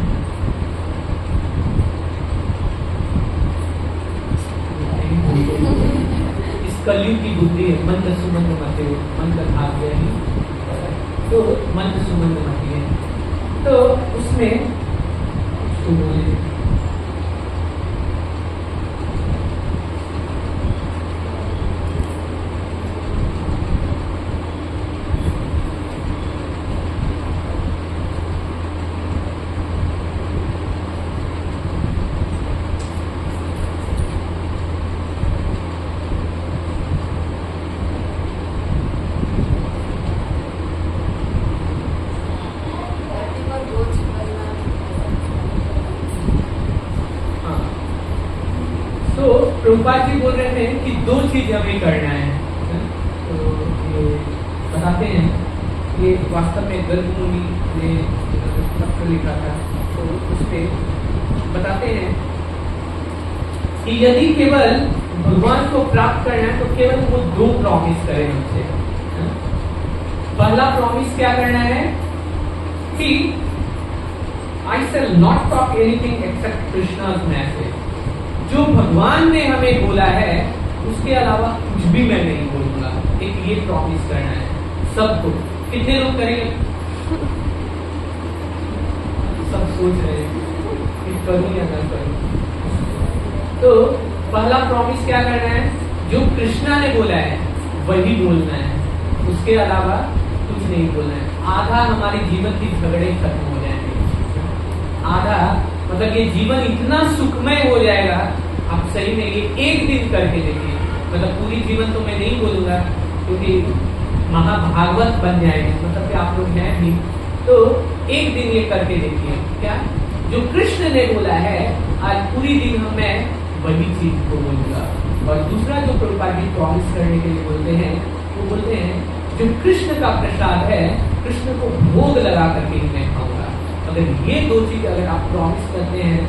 इस कलयुग की बुद्धि है, मंत्र सुमंत्र मते हो, मंत्र भाग गया ही, तो मंत्र सुमंत्र मते है। तो उसमें प्रभुपाद जी बोल रहे थे कि दो चीज हमें करना है। तो ये बताते हैं, ये वास्तव में गर्ग मुनि ने पत्र लिखा था, तो उसमें बताते हैं कि यदि केवल भगवान को प्राप्त करना है तो केवल वो दो प्रॉमिस करें हमसे। पहला प्रॉमिस क्या करना है कि I shall not talk anything except Krishna's message. जो भगवान ने हमें बोला है उसके अलावा कुछ भी मैं नहीं बोलूंगा। एक ये प्रॉमिस करना है सबको। कितने लोग करेंगे? सब सोच रहे हैं कि करूं या ना करूं। तो पहला प्रॉमिस क्या करना है, जो कृष्णा ने बोला है वही बोलना है, उसके अलावा कुछ नहीं बोलना है। आधा हमारे जीवन की झगड़े खत्म हो जाएंगे, आधा मतलब ये जीवन इतना सुखमय हो जाएगा। आप सही में ये एक दिन करके देखिए, मतलब पूरी जीवन तो मैं नहीं बोलूंगा क्योंकि महाभागवत बन जाएंगे, मतलब कि आप लोग हैं भी, तो एक दिन ये करके देखिए। क्या जो कृष्ण ने बोला है आज पूरी दिन मैं वही चीज को बोलूंगा। और दूसरा जो प्रभुपाद जी प्रॉमिस करने के लिए बोलते हैं, वो बोलते हैं जो कृष्ण का प्रसाद है कृष्ण को भोग लगा करके ही मैं खाऊंगा। अगर ये दो चीज अगर आप प्रॉमिस करते हैं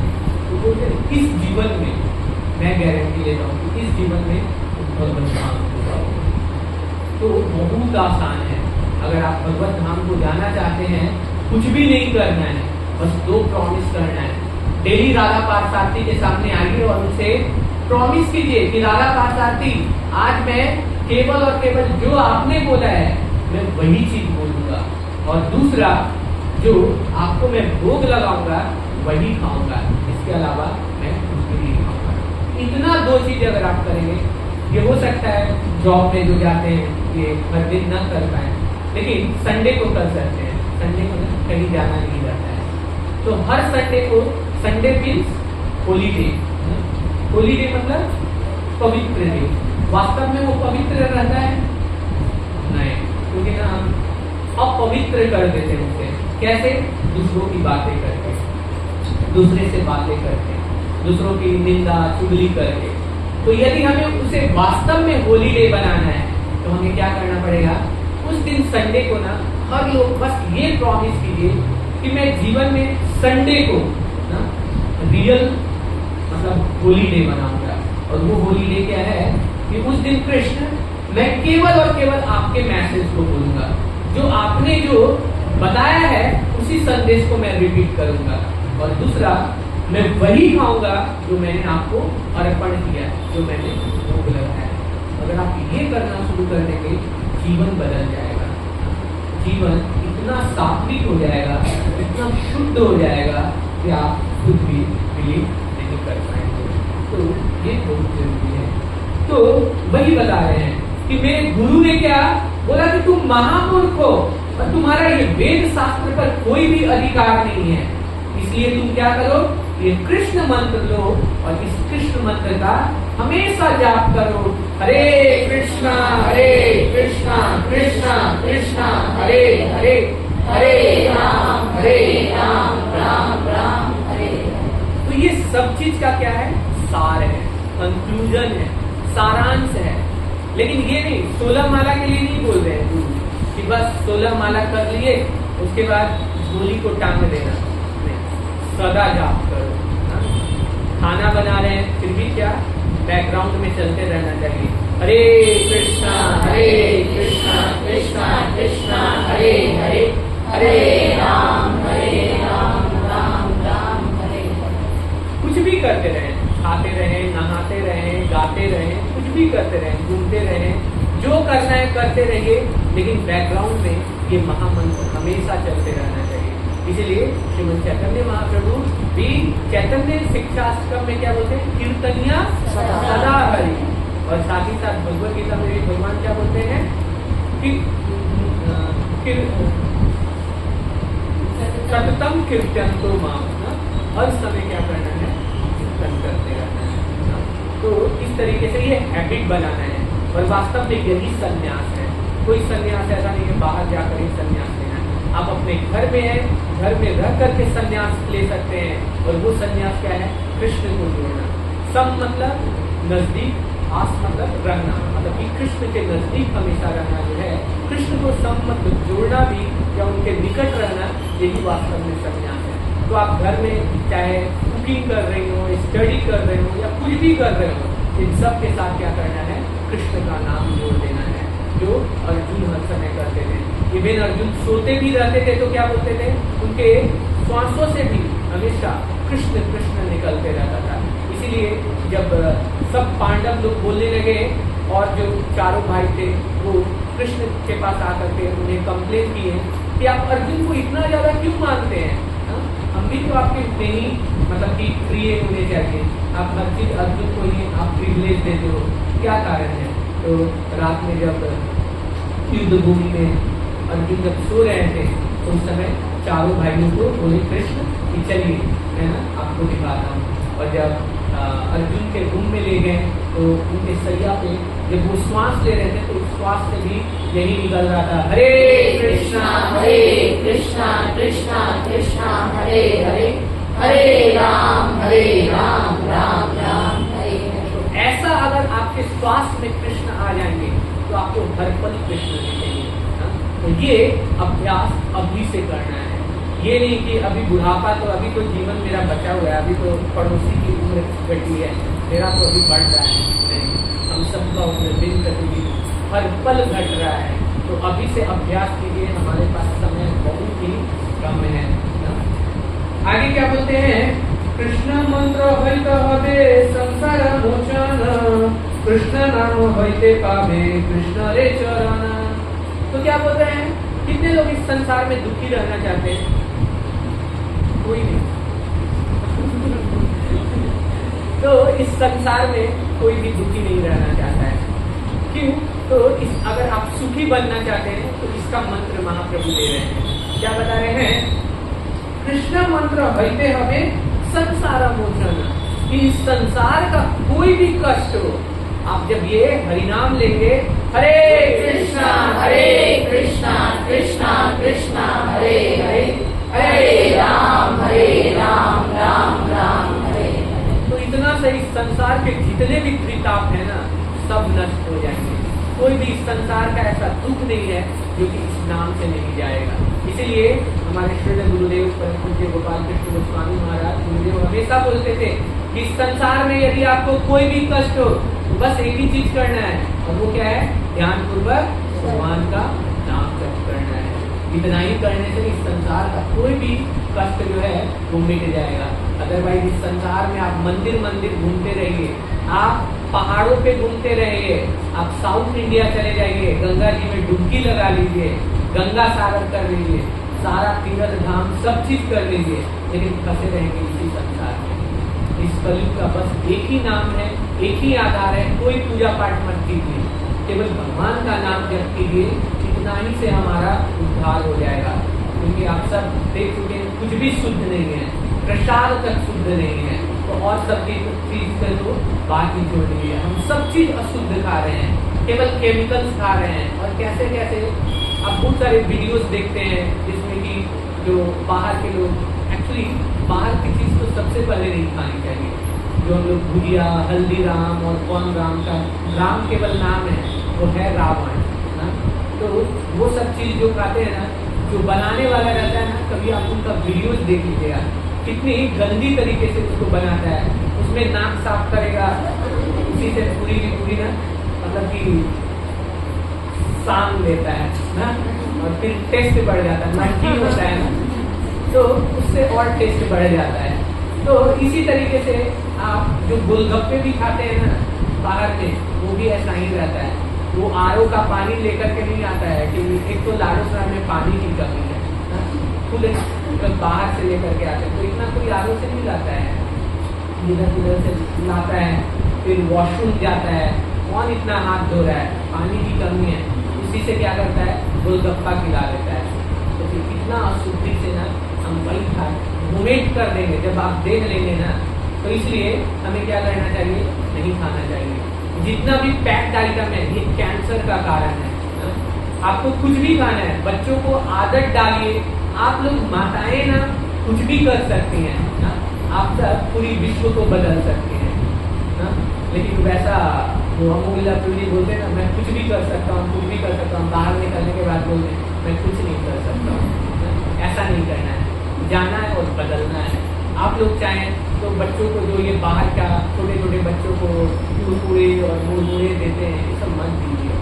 तो बोलते हैं इस जीवन में मैं गारंटी लेता हूँ कि इस जीवन में भगवत धाम हो जाओगे। तो बहुत आसान है, अगर आप भगवत धाम को जाना चाहते हैं कुछ भी नहीं करना है, बस दो प्रॉमिस करना है। डेली राधा पार्थसारथी के सामने आइए और उनसे प्रॉमिस कीजिए कि राधा पार्थसारथी आज मैं केवल और केवल जो आपने बोला है मैं वही चीज बोलूंगा, और दूसरा जो आपको मैं भोग लगाऊंगा वही खाऊंगा, इसके अलावा मैं कुछ भी नहीं खाऊंगा। इतना दो चीज अगर आप करेंगे, ये हो सकता है जॉब में जो जाते हैं ये हर दिन न कर पाए, लेकिन संडे को कर सकते हैं। संडे को कहीं जाना नहीं रहता है तो हर संडे को, संडे मीन्स होलीडे, होलीडे मतलब पवित्र डे। वास्तव में वो पवित्र रहता है नहीं, क्योंकि ना हम अपवित्र कर देते हैं उसे। कैसे? दूसरों की बातें करके, दूसरे से बातें करके, दूसरों की निंदा चुगली करके। तो यदि हमें उसे वास्तव में होलीडे बनाना है तो हमें क्या करना पड़ेगा, उस दिन संडे को ना हर लोग बस ये प्रॉमिस कीजिए कि मैं जीवन में संडे को ना रियल मतलब होलीडे बनाऊंगा। और वो होलीडे क्या है कि उस दिन कृष्ण मैं केवल और केवल आपके मैसेज को बोलूंगा, जो आपने जो बताया है उसी संदेश को मैं रिपीट करूंगा, और दूसरा मैं वही खाऊंगा जो मैंने आपको अर्पण किया, जो मैंने भोग लगाया। अगर आप ये करना शुरू कर देंगे जीवन बदल जाएगा, जीवन इतना सात्विक हो जाएगा, इतना शुद्ध हो जाएगा कि आप खुद भी बिलीव नहीं कर पाएंगे। तो ये बहुत जरूरी है। तो वही बता रहे हैं कि मेरे गुरु ने क्या बोला कि तुम महामूर्ख हो और तुम्हारा ये वेद शास्त्र पर कोई भी अधिकार नहीं है, इसलिए तुम क्या करो, ये कृष्ण मंत्र लो और इस कृष्ण मंत्र का हमेशा जाप करो। हरे कृष्णा कृष्णा कृष्णा हरे हरे, हरे राम राम राम हरे। तो ये सब चीज का क्या है, सार है, कंक्लूजन है, सारांश है। लेकिन ये नहीं 16 माला के लिए नहीं बोल रहे हैं कि बस 16 माला कर लिए उसके बाद झोली को टांग देना, सदा जाप करो। खाना बना रहे हैं फिर भी क्या बैकग्राउंड में चलते रहना चाहिए, हरे कृष्णा कृष्णा कृष्णा हरे हरे, हरे राम राम राम हरे। कुछ भी करते रहे, खाते रहे, नहाते रहे, गाते रहे, कुछ भी करते रहे, घूमते रहे, जो करना है करते रहिए, लेकिन बैकग्राउंड में ये महामंत्र हमेशा चलते रहना चाहिए। इसलिए श्रीमद् चैतन्य महाप्रभु भी चैतन्य शिक्षाश्रम में क्या बोलते हैं, कीर्तनिया सदा हरि। और साथ ही साथ भगवद गीता में भी भगवान क्या बोलते हैं कि सततम कीर्तन तो माम, हर समय क्या करना है, कीर्तन करते रहना है। तो इस तरीके से ये हैबिट बनाना है। और वास्तव में यही संन्यास है, कोई संन्यास ऐसा नहीं है बाहर जाकर ही संन्यास लेना है। आप अपने घर में हैं, घर में रह करके संन्यास ले सकते हैं। और वो संन्यास क्या है, कृष्ण को जोड़ना। सम मतलब नजदीक, आस मतलब रहना, मतलब कि कृष्ण के नजदीक हमेशा रहना जो है, कृष्ण को सम मतलब जोड़ना भी या उनके निकट रहना, यही वास्तव में संन्यास है। तो आप घर में चाहे कुकिंग कर रहे हो, स्टडी कर रहे हो या कुछ भी कर रहे हो, इन सब के साथ क्या करना है, कृष्ण का नाम जोड़ देना है, जो अर्जुन हर समय करते थे। इवन अर्जुन सोते भी रहते थे तो क्या बोलते थे, उनके श्वासों से भी हमेशा कृष्ण कृष्ण निकलते रहता था। इसीलिए जब सब पांडव लोग बोलने लगे और जो चारों भाई थे वो कृष्ण के पास आकर के उन्हें कंप्लेन किए कि आप अर्जुन को इतना ज्यादा क्यों मानते हैं, हम भी चीज तो आपके नहीं मतलब कि प्रिय होने चाहिए, आप हर चीज अर्जुन को ही आप प्रिविलेज देते हो, क्या कारण है? तो रात में जब युद्ध भूमि में अर्जुन जब सो रहे थे तो उस समय चारों भाइयों को बोले कृष्ण कि चलिए मैं ना आपको दिखाता हूँ, और जब अर्जुन के रूम में ले गए तो उनके सैया पे जब वो श्वास ले रहे थे तो उस श्वास से भी यही निकल रहा था, हरे कृष्णा कृष्णा कृष्णा हरे हरे, हरे राम राम राम हरे हरे। ऐसा अगर आपके श्वास में कृष्ण आ जाएंगे तो आपको हर पल कृष्ण दिखेंगे। तो ये अभ्यास अभी से करना है, ये नहीं कि अभी बुढ़ापा तो अभी तो जीवन मेरा बचा हुआ है, अभी तो पड़ोसी की उम्र घटी है, मेरा तो अभी बढ़ रहा है। नहीं, हम सबका उम्र दिन प्रतिदिन हर पल घट रहा है, तो अभी से अभ्यास कीजिए, हमारे पास समय बहुत ही कम है। आगे क्या बोलते हैं, कृष्ण मंत्र हरित हवे संसार मोचन, कृष्ण नाम हरिते पावे कृष्ण रे चरण। तो क्या बोल रहे हैं, कितने लोग इस संसार में दुखी रहना चाहते हैं? कोई नहीं। तो इस संसार में कोई भी दुखी नहीं रहना चाहता है, क्यों? तो अगर आप सुखी बनना चाहते हैं तो इसका मंत्र महाप्रभु दे रहे हैं। क्या बता रहे हैं, कृष्ण मंत्र हइते हमें संसार मोचन, कि इस संसार का कोई भी कष्ट हो, आप जब ये हरिनाम लेंगे, हरे कृष्णा कृष्णा कृष्णा हरे हरे, हरे राम राम राम हरे हरे, तो इतना से इस संसार के जितने भी त्रिताप है ना सब नष्ट हो जाएंगे। कोई भी इस संसार का ऐसा दुख नहीं है जो कि इस नाम से नहीं जाएगा। इसीलिए हमारे श्री गुरुदेव परम पूज्य गोपाल कृष्ण गोस्वामी महाराज गुरुदेव हमेशा बोलते थे कि इस संसार में यदि आपको कोई भी कष्ट हो तो बस एक ही चीज करना है, और वो क्या है, ध्यान पूर्वक भगवान का नाम जप करना है। इतना ही करने से इस संसार का कोई भी कष्ट जो है वो मिट जाएगा। अदरवाइज इस संसार में आप मंदिर मंदिर घूमते रहिए, आप पहाड़ों पे घूमते रहिए, आप साउथ इंडिया चले जाइए, गंगा जी में डुबकी लगा लीजिए, गंगा सागर कर लीजिए, सारा तीर्थ धाम सब चीज कर लीजिए, लेकिन फंसे रहेंगे इसी संसार में। इस कलयुग का बस एक ही नाम है, एक ही आधार है, कोई पूजा पाठ मत कीजिए, केवल भगवान का नाम जप कीजिए, इतना ही से हमारा उद्धार हो जाएगा। क्योंकि आप सब देख चुके हैं कुछ भी शुद्ध नहीं है, प्रसाद तक शुद्ध नहीं है, तो और सब चीज का तो बात ही छोड़ दी है। हम सब चीज अशुद्ध खा रहे हैं, केवल केमिकल्स खा रहे हैं, और कैसे कैसे आप बहुत सारे वीडियोस देखते हैं जिसमें कि जो बाहर के लोग, एक्चुअली बाहर की चीज तो सबसे पहले नहीं खानी चाहिए। जो हम लोग भुजिया, हल्दीराम और कौन राम का, राम केवल नाम है, वो है रावण ना। तो वो सब चीज जो खाते हैं ना, जो बनाने वाला रहता है ना, कभी आप उनका वीडियोस देख लीजिएगा, कितनी गंदी तरीके से उसको बनाता है। उसमें नाक साफ करेगा, उसी से पूरी की पूरी ना मतलब कि सांग लेता है ना, और फिर टेस्ट बढ़ जाता है, नमकीन होता है ना, तो उससे और टेस्ट बढ़ जाता है। तो इसी तरीके से आप जो गोलगप्पे भी खाते हैं ना बाहर में, वो भी ऐसा ही रहता है। वो आरओ का पानी लेकर के नहीं आता है, कि एक तो लाडोसरा में पानी की कमी है, खुद बाहर से लेकर के आते हैं, तो इतना कोई आरओ से नहीं लाता है, इधर उधर से लाता है, फिर वॉशरूम जाता है, कौन इतना हाथ धो रहा है, पानी की कमी है, उसी से क्या करता है, गोलगप्पा खिला देता है। तो फिर कितना अशुद्धि से ना हम वही खा वोमिट कर देंगे जब आप देख लेंगे ना। तो इसलिए हमें क्या करना चाहिए, नहीं खाना चाहिए। जितना भी पैक्ड आइटम है ये कैंसर का कारण है। आपको कुछ भी खाना है, बच्चों को आदत डालिए। आप लोग माताएं ना कुछ भी कर सकती हैं ना, आप सब पूरी विश्व को बदल सकते हैं ना। लेकिन वैसा वो अमूल्य पीढ़ी बोलते हैं ना, मैं कुछ भी कर सकता हूँ, कुछ भी कर सकता हूँ, बाहर निकलने के बाद बोलते हैं मैं कुछ नहीं कर सकता हूँ। ऐसा नहीं करना है, जाना है और बदलना है। आप लोग चाहें तो बच्चों को जो ये बाहर का छोटे छोटे बच्चों को कुरकुरे और मुरमुरे देते हैं, ये सब मत दीजिए।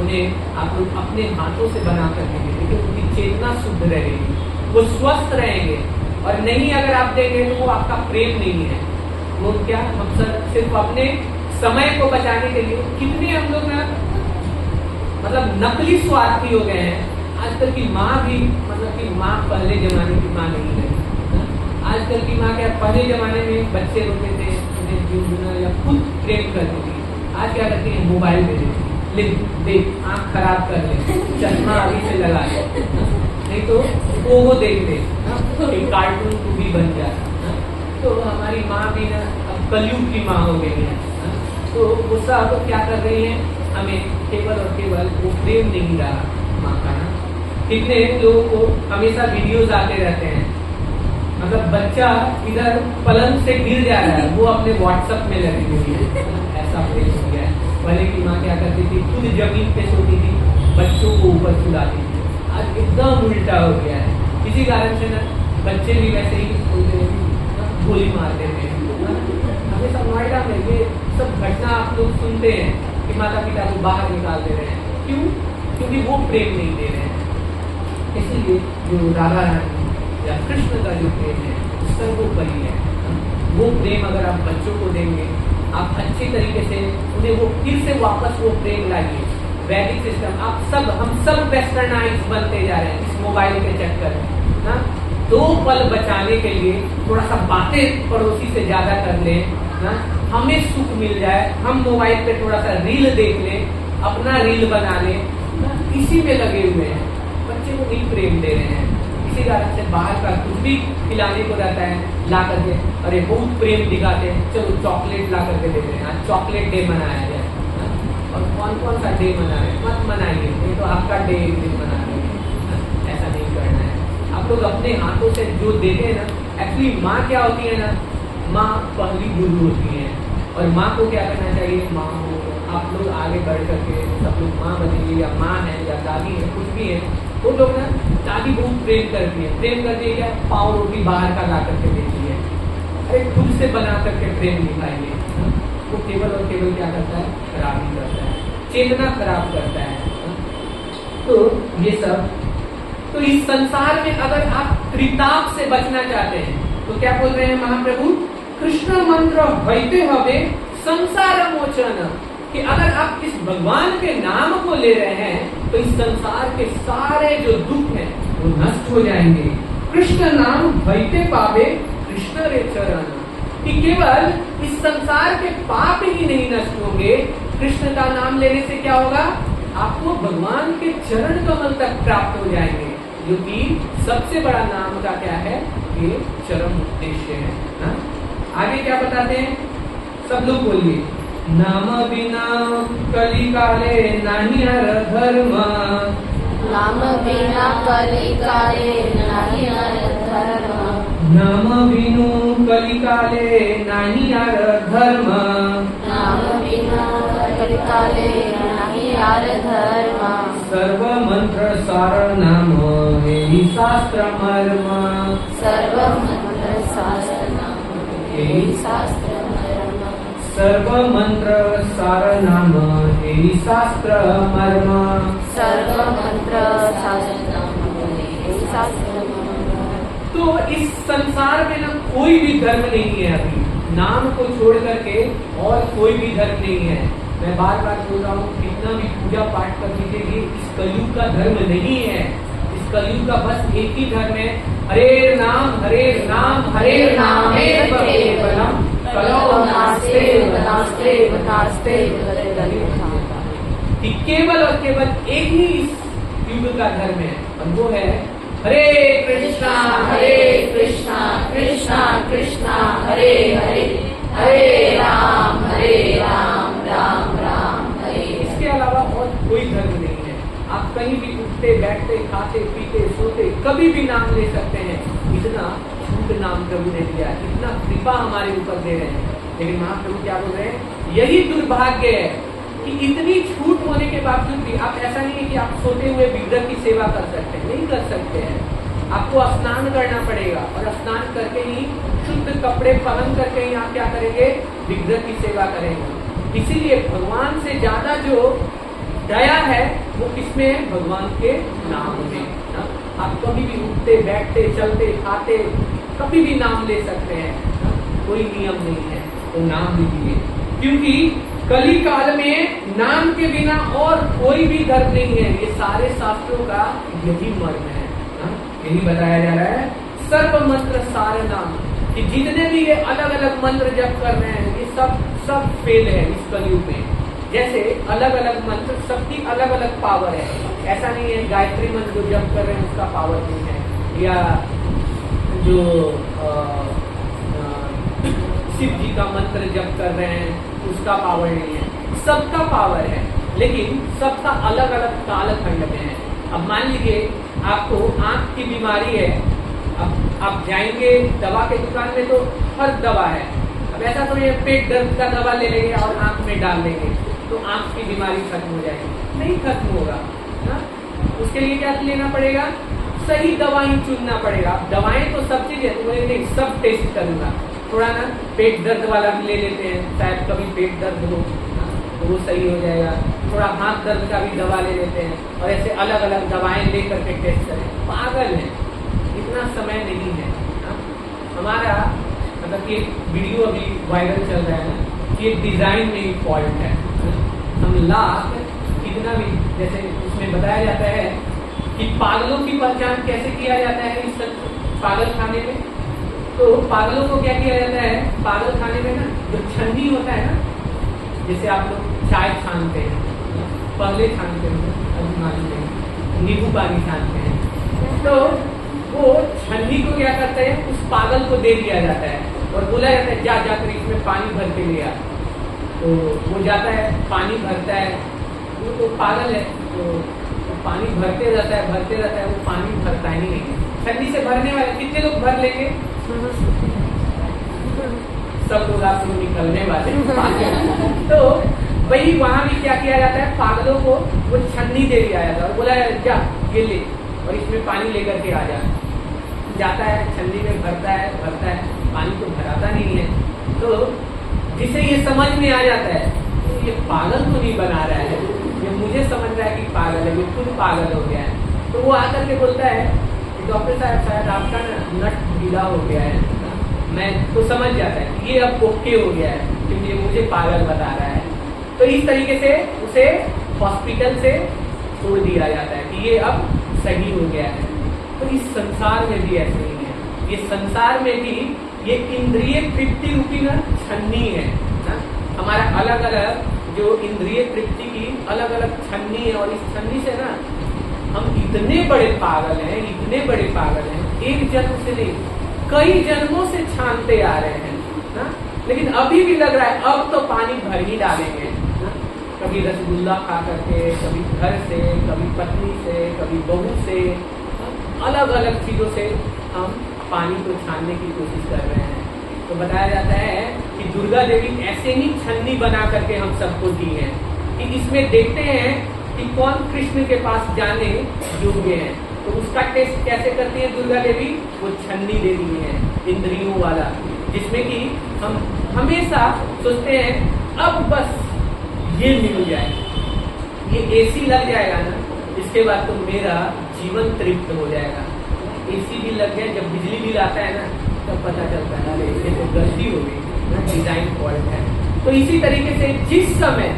उन्हें आप लोग अपने हाथों से बना कर देंगे, लेकिन उनकी चेतना शुद्ध रहेगी, वो स्वस्थ रहेंगे। और नहीं अगर आप देंगे तो वो आपका प्रेम नहीं है, वो क्या, हम सिर्फ अपने समय को बचाने के लिए कितने हम लोग ना मतलब नकली स्वार्थी हो गए हैं। आजकल की माँ भी मतलब कि माँ पहले जमाने की माँ नहीं है, आजकल की माँ क्या, पहले जमाने में बच्चे रोते थे, उन्हें गुनगुना या खुद प्रेम करती थी, आज क्या करती है, मोबाइल दे देती, ले देख आँख खराब कर ले, चश्मा अभी से लगा ले, नहीं तो वो देख ले, एक कार्टून को भी बन जाता। तो हमारी माँ भी ना अब कलयुग की माँ हो गई है, तो वो सब क्या कर रही है, हमें केवल और केवल वो प्रेम नहीं रहा माँ का ना। कितने लोगों को हमेशा वीडियोस आते रहते हैं, मतलब बच्चा इधर पलंग से गिर जा रहा है, वो अपने व्हाट्सएप में लगी हुई है, ऐसा प्रेम हो गया है। पहले की माँ क्या करती थी, खुद जमीन पे सोती थी, बच्चों को ऊपर सुलाती थी, आज एकदम उल्टा हो गया है। इसी कारण से ना बच्चे भी वैसे ही गोली मार देते हैं। हमेशा नोएडा में ये सब घटना आप लोग सुनते हैं कि माता पिता को बाहर निकाल दे रहे हैं, क्यों? क्योंकि वो प्रेम नहीं दे रहे हैं। इसलिए जो राधा रानी या कृष्ण का जो प्रेम है सर्वोपरि है। वो प्रेम अगर आप बच्चों को देंगे, आप अच्छे तरीके से उन्हें वो फिर से वापस वो प्रेम लाइए। वैदिक सिस्टम हम सब वेस्टर्नाइज बनते जा रहे हैं इस मोबाइल के चक्कर में ना। 2 पल बचाने के लिए थोड़ा सा बातें पड़ोसी से ज्यादा कर ले ना, हमें सुख मिल जाए, हम मोबाइल पे थोड़ा सा रील देख ले, अपना रील बना ले, इसी में लगे हुए हैं, बच्चे को नहीं प्रेम दे रहे हैं। इसी कारण से बाहर का कुछ भी खिलाने को रहता है, ला करके अरे बहुत प्रेम दिखाते हैं, चलो चॉकलेट ला करके दे रहे हैं, आज चॉकलेट डे मनाया जाए। और कौन कौन सा डे मना रहे हैं, मत मनाइए, नहीं तो आपका डे एक दिन मना रहे हैं, ऐसा नहीं करना है। आप लोग अपने हाथों से जो देते हैं ना, एक्चुअली माँ क्या होती है ना, माँ पहली गुरु होती है, और माँ को क्या करना चाहिए, माँ को आप लोग आगे बढ़ करके सब लोग माँ बनेंगे, या माँ है या दादी है, कुछ भी है, वो लोग ना दादी बहुत प्रेम करती है, प्रेम करती है क्या, पाव रोटी बाहर का ला करके देती है, अरे खुद से बना करके प्रेम दिखाइए। वो केवल और केवल क्या करता है, खराब ही करता है, चेतना खराब करता है। तो ये सब, तो इस संसार में अगर आप त्रिताप से बचना चाहते हैं तो क्या बोल रहे हैं महाप्रभु, कृष्ण मंत्र वैते हवे संसार मोचन, कि अगर आप इस भगवान के नाम को ले रहे हैं तो इस संसार के सारे जो दुख हैं वो नष्ट हो जाएंगे। कृष्ण नाम वैते पावे कृष्ण रे चरण, कि केवल इस संसार के पाप ही नहीं नष्ट होंगे, कृष्ण का नाम लेने से क्या होगा, आपको भगवान के चरण कमल तक प्राप्त हो जाएंगे, जो कि सबसे बड़ा नाम का क्या है, ये चरम उद्देश्य है ना? आगे क्या बताते हैं, सब लोग बोलिए, नाम बिना कली काले नाही हर धर्म, नाम बिना कली काले नाही हर धर्म, नाम बिनु कली काले नाही हर धर्म, नाम बिना कली काले नाही हर धर्म, सर्व मंत्र सार नाम हे शास्त्र मर्म, सर्व मंत्र शास्त्र नाम हे शास्त्र मर्म, सर्व मंत्र सार नाम हे शास्त्र मर्म, सर्व मंत्र शास्त्र नाम हे शास्त्र मर्म। तो इस संसार में ना कोई भी धर्म नहीं है, अभी नाम को छोड़ करके और कोई भी धर्म नहीं है। मैं बार बार बोल रहा हूँ, कितना भी पूजा पाठ कर लीजिए, इस कलयुग का धर्म नहीं है। इस कलयुग का बस एक ही धर्म है, हरे नाम हरे नाम हरे नाम केवलम कलो नास्ते नास्ते नास्ते, कि केवल और केवल एक ही इस युग का धर्म है, और वो है हरे कृष्णा कृष्णा कृष्णा हरे हरे, हरे राम राम राम हरे। इसके अलावा और कोई धर्म नहीं है। आप कहीं भी उठते बैठते खाते पीते सोते कभी भी नाम ले सकते हैं। इतना छूट नाम प्रभु ने दिया, इतना कृपा हमारे ऊपर दे रहे हैं। लेकिन महाप्रभु क्या बोल रहे हैं, यही दुर्भाग्य है कि इतनी छूट होने के बावजूद भी आप, ऐसा नहीं है कि आप सोते हुए विग्रह की सेवा कर सकते हैं, नहीं कर सकते हैं। आपको स्नान करना पड़ेगा, और स्नान करके ही शुद्ध कपड़े पहन करके ही आप क्या करेंगे, विग्रह की सेवा करेंगे। इसीलिए भगवान से ज्यादा जो दया है वो किसमें है, भगवान के नाम में ना? आप कभी भी उठते बैठते चलते खाते कभी भी नाम ले सकते हैं ना? कोई नियम नहीं है, तो नाम लीजिए, क्योंकि कली काल में नाम के बिना और कोई भी धर्म नहीं है। ये सारे शास्त्रों का यही मर्म है, यही बताया जा रहा है। सर्व मंत्र सार नाम, कि जितने भी ये अलग अलग मंत्र जप कर रहे हैं, ये सब फेल है इस कलयुग में। जैसे अलग अलग मंत्र, सबकी अलग अलग पावर है। ऐसा नहीं है गायत्री मंत्र जो जप कर रहे हैं उसका पावर नहीं है, या जो शिव जी का मंत्र जप कर रहे हैं उसका पावर नहीं है। सबका पावर है, लेकिन सबका अलग अलग कालखंड में है। अब मान लीजिए आपको आंख की बीमारी है, अब आप जाएंगे दवा के दुकान में तो हर दवा है। अब ऐसा तो ये पेट दर्द का दवा ले लेंगे और आंख में डाल देंगे तो आंख की बीमारी खत्म हो जाएगी, नहीं खत्म होगा ना। उसके लिए क्या लेना पड़ेगा, सही दवा ही चुनना पड़ेगा। दवाएं तो सब चीज है, तो बोले नहीं सब टेस्ट करूंगा, थोड़ा ना पेट दर्द वाला भी ले लेते हैं, शायद कभी पेट दर्द हो तो वो सही हो जाएगा। थोड़ा हाथ दर्द का भी दवा ले लेते हैं और ऐसे अलग अलग दवाएं लेकर के टेस्ट करें। पागल है, इतना समय नहीं है ना। हमारा मतलब कि वीडियो अभी वायरल चल रहा है ना कि एक डिजाइन में ही फॉल्ट है। हम लाख कितना भी, जैसे उसमें बताया जाता है कि पागलों की पहचान कैसे किया जाता है इस पागल खाने में। तो पागलों को क्या किया जाता है, पागल खाने में ना जो छन्नी होता है ना, जैसे आप लोग चाय छानते हैं, पहले छानते हैं, अभी मानते हैं नींबू पानी छानते हैं, तो वो छन्नी को क्या करते हैं, उस पागल को दे दिया जाता है और बोला जाता है जा जाकर इसमें पानी भर के ले आ। तो वो जाता है, पानी भरता है, वो तो पागल है, तो पानी भरते रहता है, वो पानी भरता ही नहीं है। छन्नी से भरने वाले कितने लोग भर लेंगे, सब लोग आप लोग निकलने वाले। तो वही वहां भी क्या किया जाता है, पागलों को वो छन्नी दे दिया जाता है और बोला जा ये ले और इसमें पानी लेकर के आ जा। जाता है, छन्नी में भरता है, पानी तो भराता नहीं है। तो जिसे ये समझ में आ जाता है तो ये पागल तो नहीं बना रहा है, ये मुझे समझ रहा है कि पागल है, ये खुद पागल हो गया है। तो वो आकर के बोलता है डॉक्टर साहब शायद आपका ना नट ढीला हो गया है। मैं तो समझ जाता है कि ये अब ओके हो गया है क्योंकि ये मुझे पागल बता रहा है। तो इस तरीके से उसे हॉस्पिटल से छोड़ दिया जाता है कि ये अब सही हो गया है। तो इस संसार में भी ऐसे ही है, ये संसार में भी ये इंद्रिय तृप्ति रूपी ना छन्नी है ना। हमारा अलग अलग जो इंद्रिय तृप्ति की अलग अलग छन्नी है और इस छन्नी से ना हम इतने बड़े पागल हैं, एक जन्म से नहीं कई जन्मों से छानते आ रहे हैं ना। लेकिन अभी भी लग रहा है अब तो पानी भर ही डालेंगे ना। कभी रसगुल्ला खा करके, कभी घर से, कभी पत्नी से, कभी बहू से, अलग अलग चीजों से हम पानी को छानने की कोशिश कर रहे हैं। तो बताया जाता है कि दुर्गा देवी ऐसे ही छन्नी बना करके हम सबको दी है कि इसमें देखते हैं कि कौन कृष्ण के पास जाने योग्य है। तो उसका टेस्ट कैसे करती है दुर्गा देवी, वो छन्नी दे दी है इंद्रियों वाला, जिसमें कि हम हमेशा सोचते हैं अब बस ये मिल जाए, ये एसी लग जाएगा ना, इसके बाद तो मेरा जीवन तृप्त हो जाएगा। एसी भी लग गया, जब बिजली बिल आता है ना तब पता चलता है अरे ये तो गलती हो गई ना, डिजाइन फॉल्ट है। तो इसी तरीके से जिस समय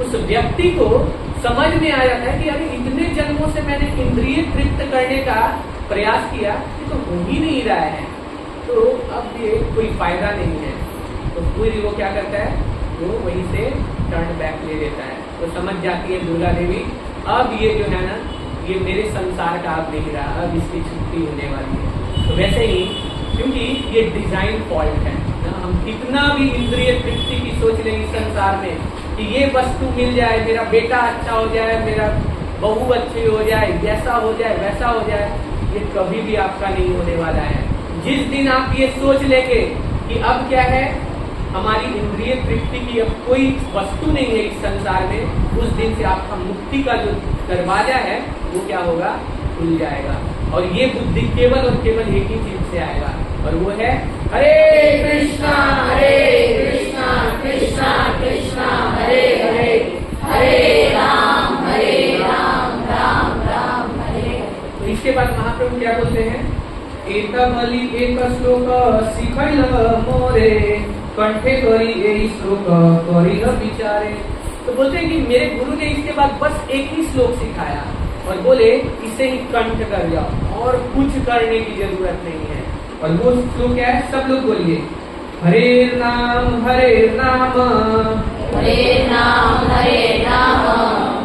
उस व्यक्ति को समझ में आ जाता है कि अरे इतने जन्मों से मैंने इंद्रिय तृप्त करने का प्रयास किया, ये तो हो ही नहीं रहा है, तो अब ये कोई फायदा नहीं है। तो पूरी वो क्या करता है, वो वहीं से टर्न बैक ले लेता है। तो समझ जाती है दुर्गा देवी अब ये जो है ना ये मेरे संसार का अब नहीं रहा, अब इसकी छुट्टी होने वाली है। तो वैसे ही क्योंकि ये डिजाइन फॉल्ट है ना, हम कितना भी इंद्रिय तृप्ति की सोच लें इस संसार में कि ये वस्तु मिल जाए, मेरा बेटा अच्छा हो जाए, मेरा बहू अच्छी हो जाए, जैसा हो जाए वैसा हो जाए, ये कभी भी आपका नहीं होने वाला है। जिस दिन आप ये सोच लेंगे कि अब क्या है, हमारी इंद्रिय तृप्ति की अब कोई वस्तु नहीं है इस संसार में, उस दिन से आपका मुक्ति का जो दरवाजा है वो क्या होगा, खुल जाएगा। और ये बुद्धि केवल और केवल एक ही चीज से आएगा और वो है हरे कृष्णा कृष्णा कृष्णा हरे हरे, हरे राम राम राम हरे। तो इसके बाद महाप्रभु क्या बोलते हैं, एक बलि एक श्लोक शिखैल मोरे कंठे करी यही श्लोक करी विचारे। तो बोलते हैं कि मेरे गुरु ने इसके बाद बस एक ही श्लोक सिखाया और बोले इसे ही कंठ कर जाओ और कुछ करने की जरूरत नहीं है। और वो श्लोक क्या है, सब लोग बोलिए, हरे नाम हरे नाम, हरे नाम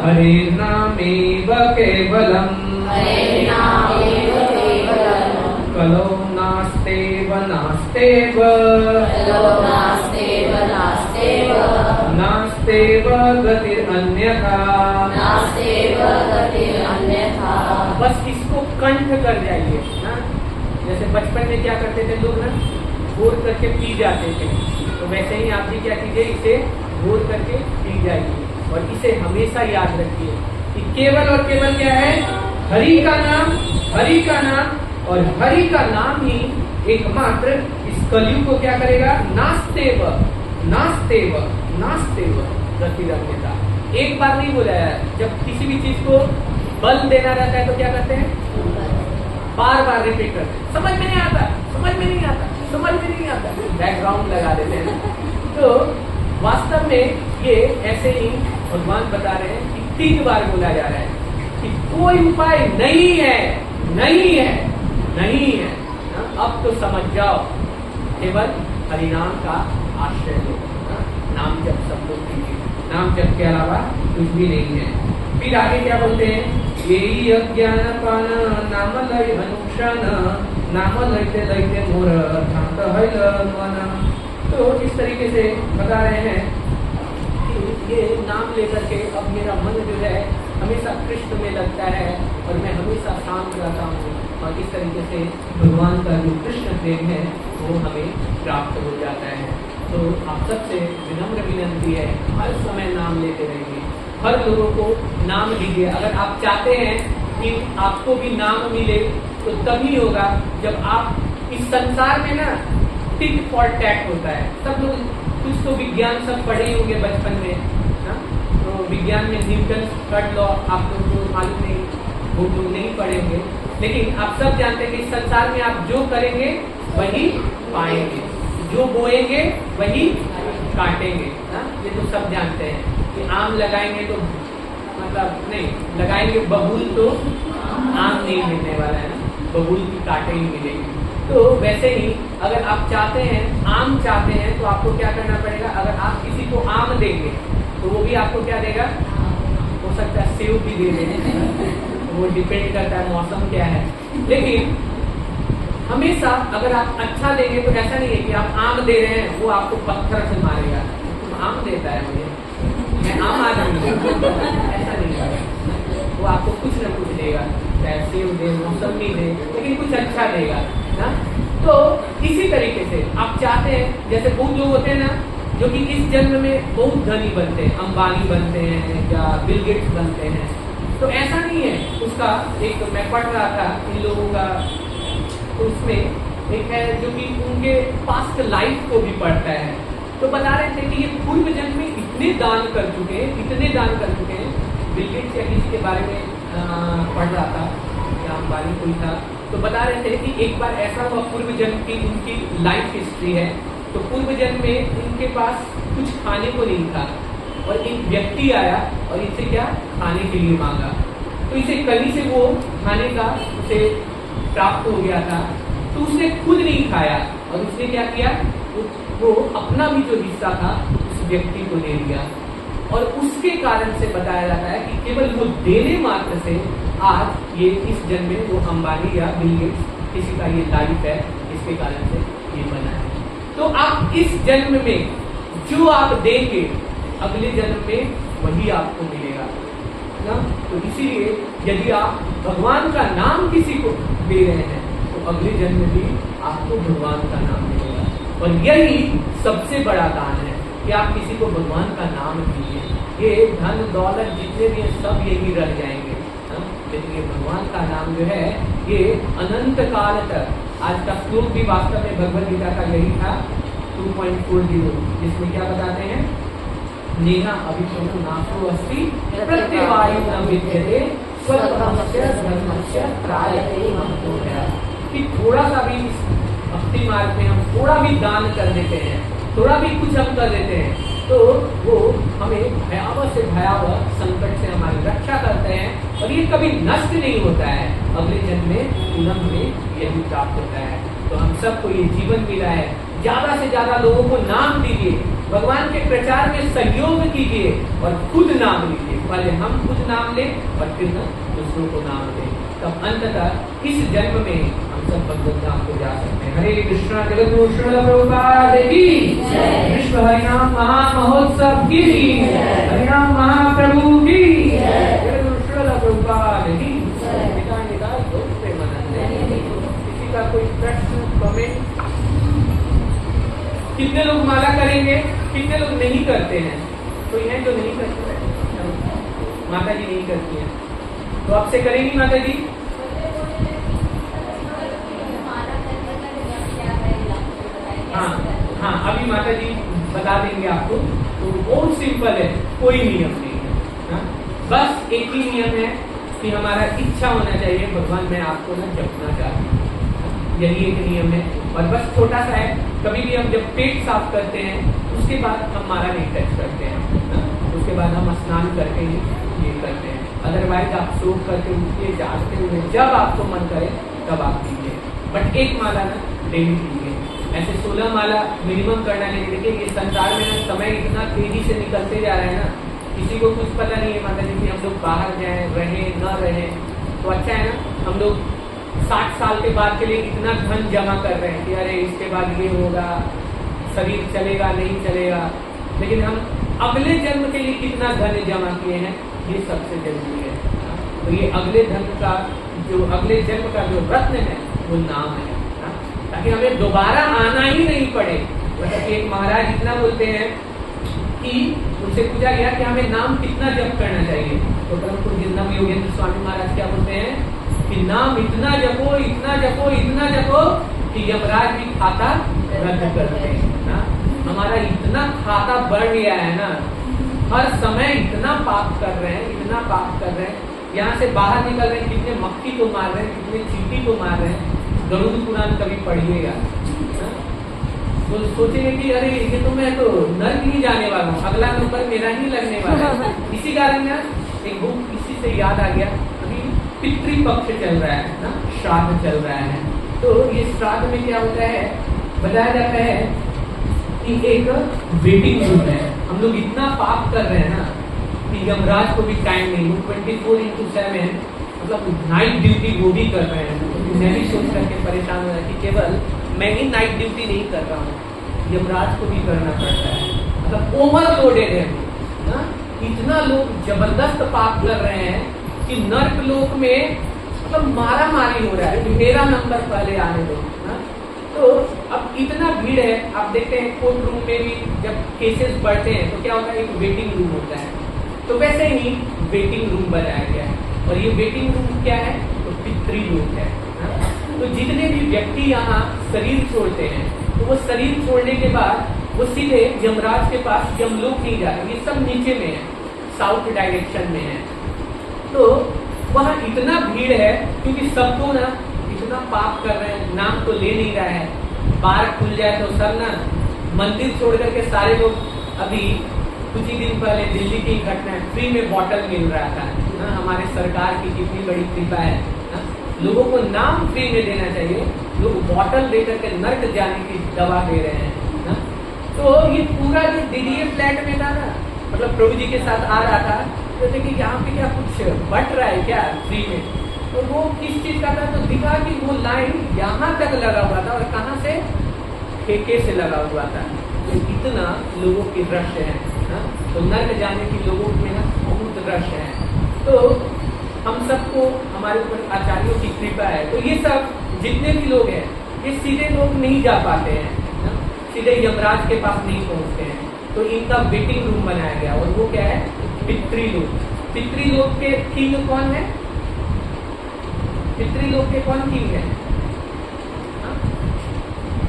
हरे नामेव केवलम, हरे नामेव केवलम, कलो नास्तेव नास्तेव, कलो नास्तेव नास्तेव, नास्तेव गतिरन्यथा। नास्तेव गतिरन्यथा। बस इसको कंठ कर जाइए ना। जैसे बचपन में क्या करते थे लोग ना, घोर करके पी जाते थे, तो वैसे ही आप भी क्या कीजिए, इसे घोर करके पी जाइए और इसे हमेशा याद रखिए कि केवल और केवल क्या है, हरि का नाम, हरि का नाम, और हरि का नाम ही एकमात्र इस कलयुग को क्या करेगा, नास्तेव नास्तेव नास्तेव गतिरन्यथा। एक बार नहीं बोला है, जब किसी भी चीज को बल देना रहता है तो क्या करते हैं, बार बार रिपीट करते हैं, समझ में नहीं आता, समझ में नहीं आता, समझ में नहीं आता, बैकग्राउंड लगा देते हैं। तो वास्तव में ये ऐसे ही भगवान बता रहे हैं कि 3 बार बोला जा रहा है कि कोई उपाय नहीं है, नहीं है, नहीं है। अब तो समझ जाओ, केवल हरिनाम का आश्रय लो, नाम जप सब लोग कीजिए, नाम जप के अलावा कुछ भी नहीं है। फिर आगे क्या बोलते हैं, यही अज्ञान पान नाम लय अनुक्षण, नाम लयते लयते मोर भ्रांत है मन। तो इस तरीके से बता रहे हैं कि ये नाम लेकर के अब मेरा मन जो है हमेशा कृष्ण में लगता है और मैं हमेशा शांत रहता हूँ, और इस तरीके से भगवान का जो कृष्ण प्रेम है वो हमें प्राप्त हो जाता है। तो आप सबसे विनम्र विनंती है, हर समय नाम लेते रहिए, हर लोगों को नाम दीजिए। अगर आप चाहते हैं कि आपको भी नाम मिले तो तभी होगा जब आप इस संसार में ना टिक फॉर टैक होता है। सब लोग कुछ तो विज्ञान सब पढ़े होंगे बचपन में ना, तो विज्ञान में न्यूटन थर्ड लॉ आप लोगों को मालूम नहीं, वो लोग नहीं पढ़े होंगे, लेकिन आप सब जानते हैं कि इस संसार में आप जो करेंगे वही पाएंगे, जो बोएंगे वही काटेंगे ना। ये तो सब जानते हैं कि आम लगाएंगे तो मतलब नहीं लगाएंगे बबूल तो आम नहीं मिलने वाला है ना, बबूल की कांटे ही मिलेगी। तो वैसे ही अगर आप चाहते हैं, आम चाहते हैं, तो आपको क्या करना पड़ेगा, अगर आप किसी को आम देंगे तो वो भी आपको क्या देगा, हो सकता है सेव भी दे दें, वो डिपेंड करता है मौसम क्या है। लेकिन हमेशा अगर आप अच्छा देंगे तो ऐसा नहीं है कि आप आम दे रहे हैं वो आपको पत्थर से मारेगा, तुम आम देता है मुझे, मैं आम आदमी हूं, ऐसा नहीं है। वो आपको कुछ न कुछ देगा, चाहे सेव दे, मौसमी दे, लेकिन कुछ अच्छा देगा ना। तो इसी तरीके से आप चाहते हैं, जैसे बहुत लोग होते हैं ना जो कि इस जन्म में बहुत धनी बनते हैं, अंबानी बनते हैं या बिल गेट्स बनते हैं, तो ऐसा नहीं है। उसका एक मैं पढ़ रहा था इन लोगों का, तो उसमें एक है जो कि उनके पास्ट लाइफ को भी पढ़ता है, तो बता रहे थे कि ये पूर्व जन्म में इतने दान कर चुके हैं, इतने दान कर चुके हैं। बिल गेट्स या किसी के बारे में पढ़ रहा था या अंबानी कोई था, तो बता रहे थे कि एक बार ऐसा हुआ, पूर्व जन्म की उनकी लाइफ हिस्ट्री है, तो पूर्व जन्म में उनके पास कुछ खाने को नहीं था और एक व्यक्ति आया और इसे क्या खाने के लिए मांगा, तो इसे कहीं से वो खाने का उसे प्राप्त हो गया था, तो उसने खुद नहीं खाया और उसने क्या किया, वो अपना भी जो हिस्सा था उस व्यक्ति को दे दिया। और उसके कारण से बताया जाता है कि केवल वो देने मात्र से आज ये इस जन्म में वो अंबानी या बिल गेट्स किसी का ये लाइफ है, इसके कारण से ये बना है। तो आप इस जन्म में जो आप देंगे अगले जन्म में वही आपको मिलेगा ना। तो इसीलिए यदि आप भगवान का नाम किसी को दे रहे हैं तो अगले जन्म में भी आपको भगवान का नाम मिलेगा, और यही सबसे बड़ा दान है कि आप किसी को भगवान का नाम दीजिए। ये धन दौलत जितने भी हैं सब यही रह जाएंगे, लेकिन ये भगवान का नाम जो है ये अनंत काल तक। आज का श्लोक भी वास्तव में भगवद गीता का यही था 2.40, जिसमें क्या बताते हैं, नेहा अभिषेक नाशो अस्ति प्रत्यवायु न विद्यते स्वधर्मस्य धर्मस्य त्रायते हमको है। कि थोड़ा सा भी भक्ति मार्ग में हम थोड़ा भी दान कर देते हैं, थोड़ा भी कुछ हम कर देते हैं, तो वो हमें भयावह से भयावह संकट से हमारी रक्षा करते हैं, और ये कभी नष्ट नहीं होता है, अगले जन्म में पुनः हमें यही प्राप्त होता है। तो हम सबको ये जीवन मिला है, ज्यादा से ज्यादा लोगों को नाम दीजिए, भगवान के प्रचार में सहयोग कीजिए और खुद नाम लीजिए। पहले हम खुद नाम लें और फिर न दूसरों को नाम दें, तब अंततः इस जन्म में हम सब भगवत धाम को जा सकते हैं। हरे कृष्णा। जगत गुरु श्रील प्रभुपाद की विश्व हरिनाम महामहोत्सव की, हरिनाम महाप्रभु की, जगत गुरु श्रील प्रभुपाद की। किसी का कोई प्रश्न, कमेंट? कितने लोग माला करेंगे, कितने लोग नहीं करते हैं? कोई है जो नहीं करते? माता जी नहीं करती हैं, तो आपसे करेंगी माता जी? हाँ हाँ, अभी माता जी बता देंगे आपको। तो बहुत सिंपल है, कोई नियम नहीं है। हाँ? बस एक ही नियम है कि हमारा इच्छा होना चाहिए, भगवान मैं आपको ना जपना चाहती हूँ, यही एक नियम है। और बस छोटा सा है, कभी भी हम जब पेट साफ करते हैं उसके बाद हम माला नहीं टच करते हैं, उसके बाद हम स्नान करके ही ये करते हैं। अदरवाइज आप सोख करके उठिए, जागते हुए जब आपको मन करे तब आप कीजिए, बट एक माला ना डेली कीजिए। ऐसे 16 माला मिनिमम करना नहीं। देखिए ये संसार में ना समय इतना तेजी से निकलते जा रहा है ना, किसी को कुछ पता नहीं है माता जी कि हम लोग बाहर जाएं, रहें न रहें। तो अच्छा है ना, हम लोग 60 साल के बाद के लिए इतना धन जमा कर रहे हैं कि अरे इसके बाद ये होगा, शरीर चलेगा नहीं चलेगा, लेकिन हम अगले जन्म के लिए कितना धन जमा किए हैं, ये सबसे जरूरी है। तो ये अगले जन्म का जो रत्न है वो नाम है, ताकि हमें दोबारा आना ही नहीं पड़े। मतलब एक महाराज इतना बोलते हैं कि उनसे पूछा गया कि हमें नाम कितना जप करना चाहिए, तो परम पूज्य योगेंद्र स्वामी महाराज क्या बोलते हैं कि नाम इतना जपो, इतना जपो, इतना जपो कि यमराज भी खाता रद्द कर दे। हमारा इतना खाता बढ़ गया है ना, हर समय इतना पाप कर रहे हैं, इतना पाप कर रहे हैं, यहाँ से बाहर निकल रहे हैं, कितने मक्खी को मार रहे हैं, कितने चींटी को मार रहे हैं। गरुड़ पुराण कभी पढ़िएगा तो सोचेंगे कि अरे ये तो मैं तो नर्क ही जाने वाला हूँ, अगला नंबर मेरा ही लगने वाला है। इसी कारण ना एक बुक इसी से याद आ गया, अभी पितृपक्ष चल रहा है ना, श्राद्ध चल रहा है। तो ये श्राद्ध में क्या होता है, बताया जाता है कि एक वेटिंग रूम है। हम लोग इतना पाप कर रहे हैं ना कि यमराज को भी टाइम नहीं, 24/7 मतलब नाइट ड्यूटी वो भी कर रहे हैं। मैं भी सोच करके परेशान हो रहा कि केवल मैं ही नाइट ड्यूटी नहीं कर रहा हूँ, यमराज को भी करना पड़ता है। मतलब ओवरलोडेड है ना, इतना लोग जबरदस्त पाप कर रहे हैं कि नर्क लोक में मतलब मारा मारी हो रहा है कि मेरा नंबर पहले आने दो ना। तो अब इतना भीड़ है, आप देखते हैं कोर्ट रूम में भी जब केसेस बढ़ते हैं तो क्या होता है, एक वेटिंग रूम होता है। तो वैसे ही वेटिंग रूम बनाया गया है, और ये वेटिंग रूम क्या है, तो पितृलोक है। तो जितने भी व्यक्ति यहाँ शरीर छोड़ते हैं, तो वो शरीर छोड़ने के बाद वो सीधे यमराज के पास यमलोक नहीं जाते, ये सब नीचे में है, साउथ डायरेक्शन में है। तो वहाँ इतना भीड़ है क्योंकि सबको ना इतना पाप कर रहे हैं, नाम तो ले नहीं रहा है। बार खुल जाए तो सब ना मंदिर छोड़ करके सारे लोग, अभी कुछ ही दिन पहले दिल्ली की घटना, फ्री में बॉटल मिल रहा था ना, हमारे सरकार की कितनी बड़ी कृपा है ना, लोगों को नाम फ्री में देना चाहिए, लोग बॉटल दे करके नर्क जाने की दवा दे रहे हैं ना। तो ये पूरा जो डीडीए फ्लैट में था ना, मतलब प्रभु जी के साथ आ रहा था, तो देखिए यहाँ पे क्या कुछ बट रहा है क्या फ्री में, तो वो किस चीज का था, तो दिखा कि वो लाइन यहाँ तक लगा हुआ था और कहाँ से, ठेके से लगा हुआ था। तो इतना लोगों की रश है ना, तो नर्क जाने की लोगों में ना बहुत रश है। तो हम सबको हमारे ऊपर आचार्यों की कृपा है, तो ये सब जितने भी लोग हैं ये सीधे लोग नहीं जा पाते हैं ना, सीधे यमराज के पास नहीं पहुंचते हैं। तो इनका वेटिंग रूम बनाया गया, और वो क्या है, पितृलोक। पितृलोक के किंग कौन है, पितृलोक के कौन किंग है,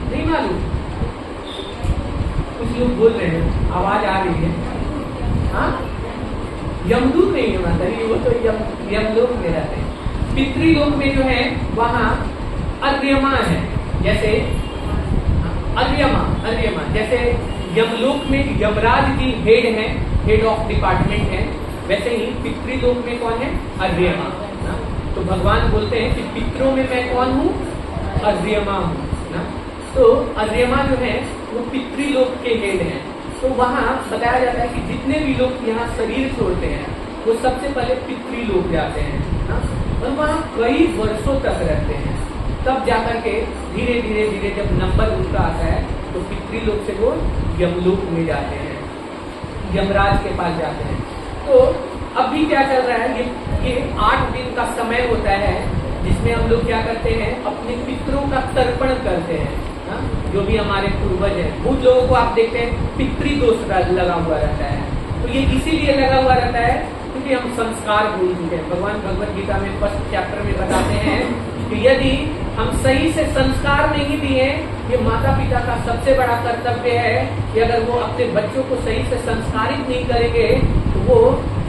नहीं मालूम? कुछ लोग बोल रहे हैं, आवाज आ रही है। हाँ, यमदूत नहीं है माता जी, वो तो यमलोक में रहते हैं। पितृलोक में जो है वहाँ अर्यमा है, जैसे अर्यमा जैसे यमलोक में यमराज जी हेड है, हेड ऑफ डिपार्टमेंट है, वैसे ही पितृलोक में कौन है, अर्यमा। तो भगवान बोलते हैं कि पितरों में मैं कौन हूँ, अर्यमा हूँ ना। तो अर्यमा जो है वो पितृलोक के हेड हैं। तो वहाँ बताया जाता है कि जितने भी लोग यहाँ शरीर छोड़ते हैं वो सबसे पहले पितृलोक जाते हैं ना, और वहाँ कई वर्षों तक रहते हैं। तब जाकर के धीरे धीरे धीरे जब नंबर उनका आता है तो पितृलोक से वो यमलोक में जाते हैं, यमराज के पास जाते हैं। तो अभी क्या चल रहा है, ये 8 दिन का समय होता है जिसमें हम लोग क्या करते हैं, अपने पितरों का तर्पण करते हैं ना? जो भी हमारे पूर्वज हैं, बहुत लोगों को आप देखते हैं पितृदोष लगा हुआ रहता है। तो ये इसीलिए लगा हुआ रहता है क्योंकि हम संस्कार भूल चुके हैं। भगवान भगवत गीता में फर्स्ट चैप्टर में बताते हैं कि यदि हम सही से संस्कार नहीं दिए, ये माता पिता का सबसे बड़ा कर्तव्य है कि अगर वो अपने बच्चों को सही से संस्कारित नहीं करेंगे तो वो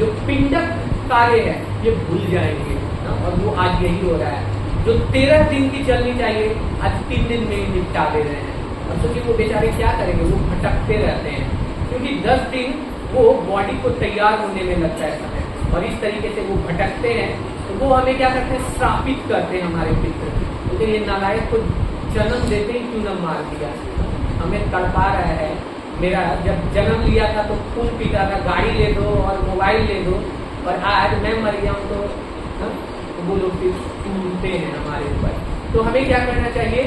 जो पिंडक कार्य है ये भूल जाएंगे ना? और वो आज यही हो रहा है, जो 13 दिन की चलनी चाहिए आज 3 दिन में ही निपटा दे रहे हैं। और सोचिए वो बेचारे क्या करेंगे, वो भटकते रहते हैं क्योंकि 10 दिन वो बॉडी को तैयार होने में लगता है समय, और इस तरीके से वो भटकते हैं। तो वो हमें क्या करते हैं, श्रापित करते हैं हमारे पितृ, क्योंकि ये नालायक को जन्म देते ही क्यों न मार दिया, हमें तड़पा रहा है। मेरा जब जन्म लिया था तो खून पीता था, गाड़ी ले दो और मोबाइल ले दो, और आज मैं मर गया हूँ तो वो लोग फिर टूटते हैं हमारे ऊपर। तो हमें क्या करना चाहिए,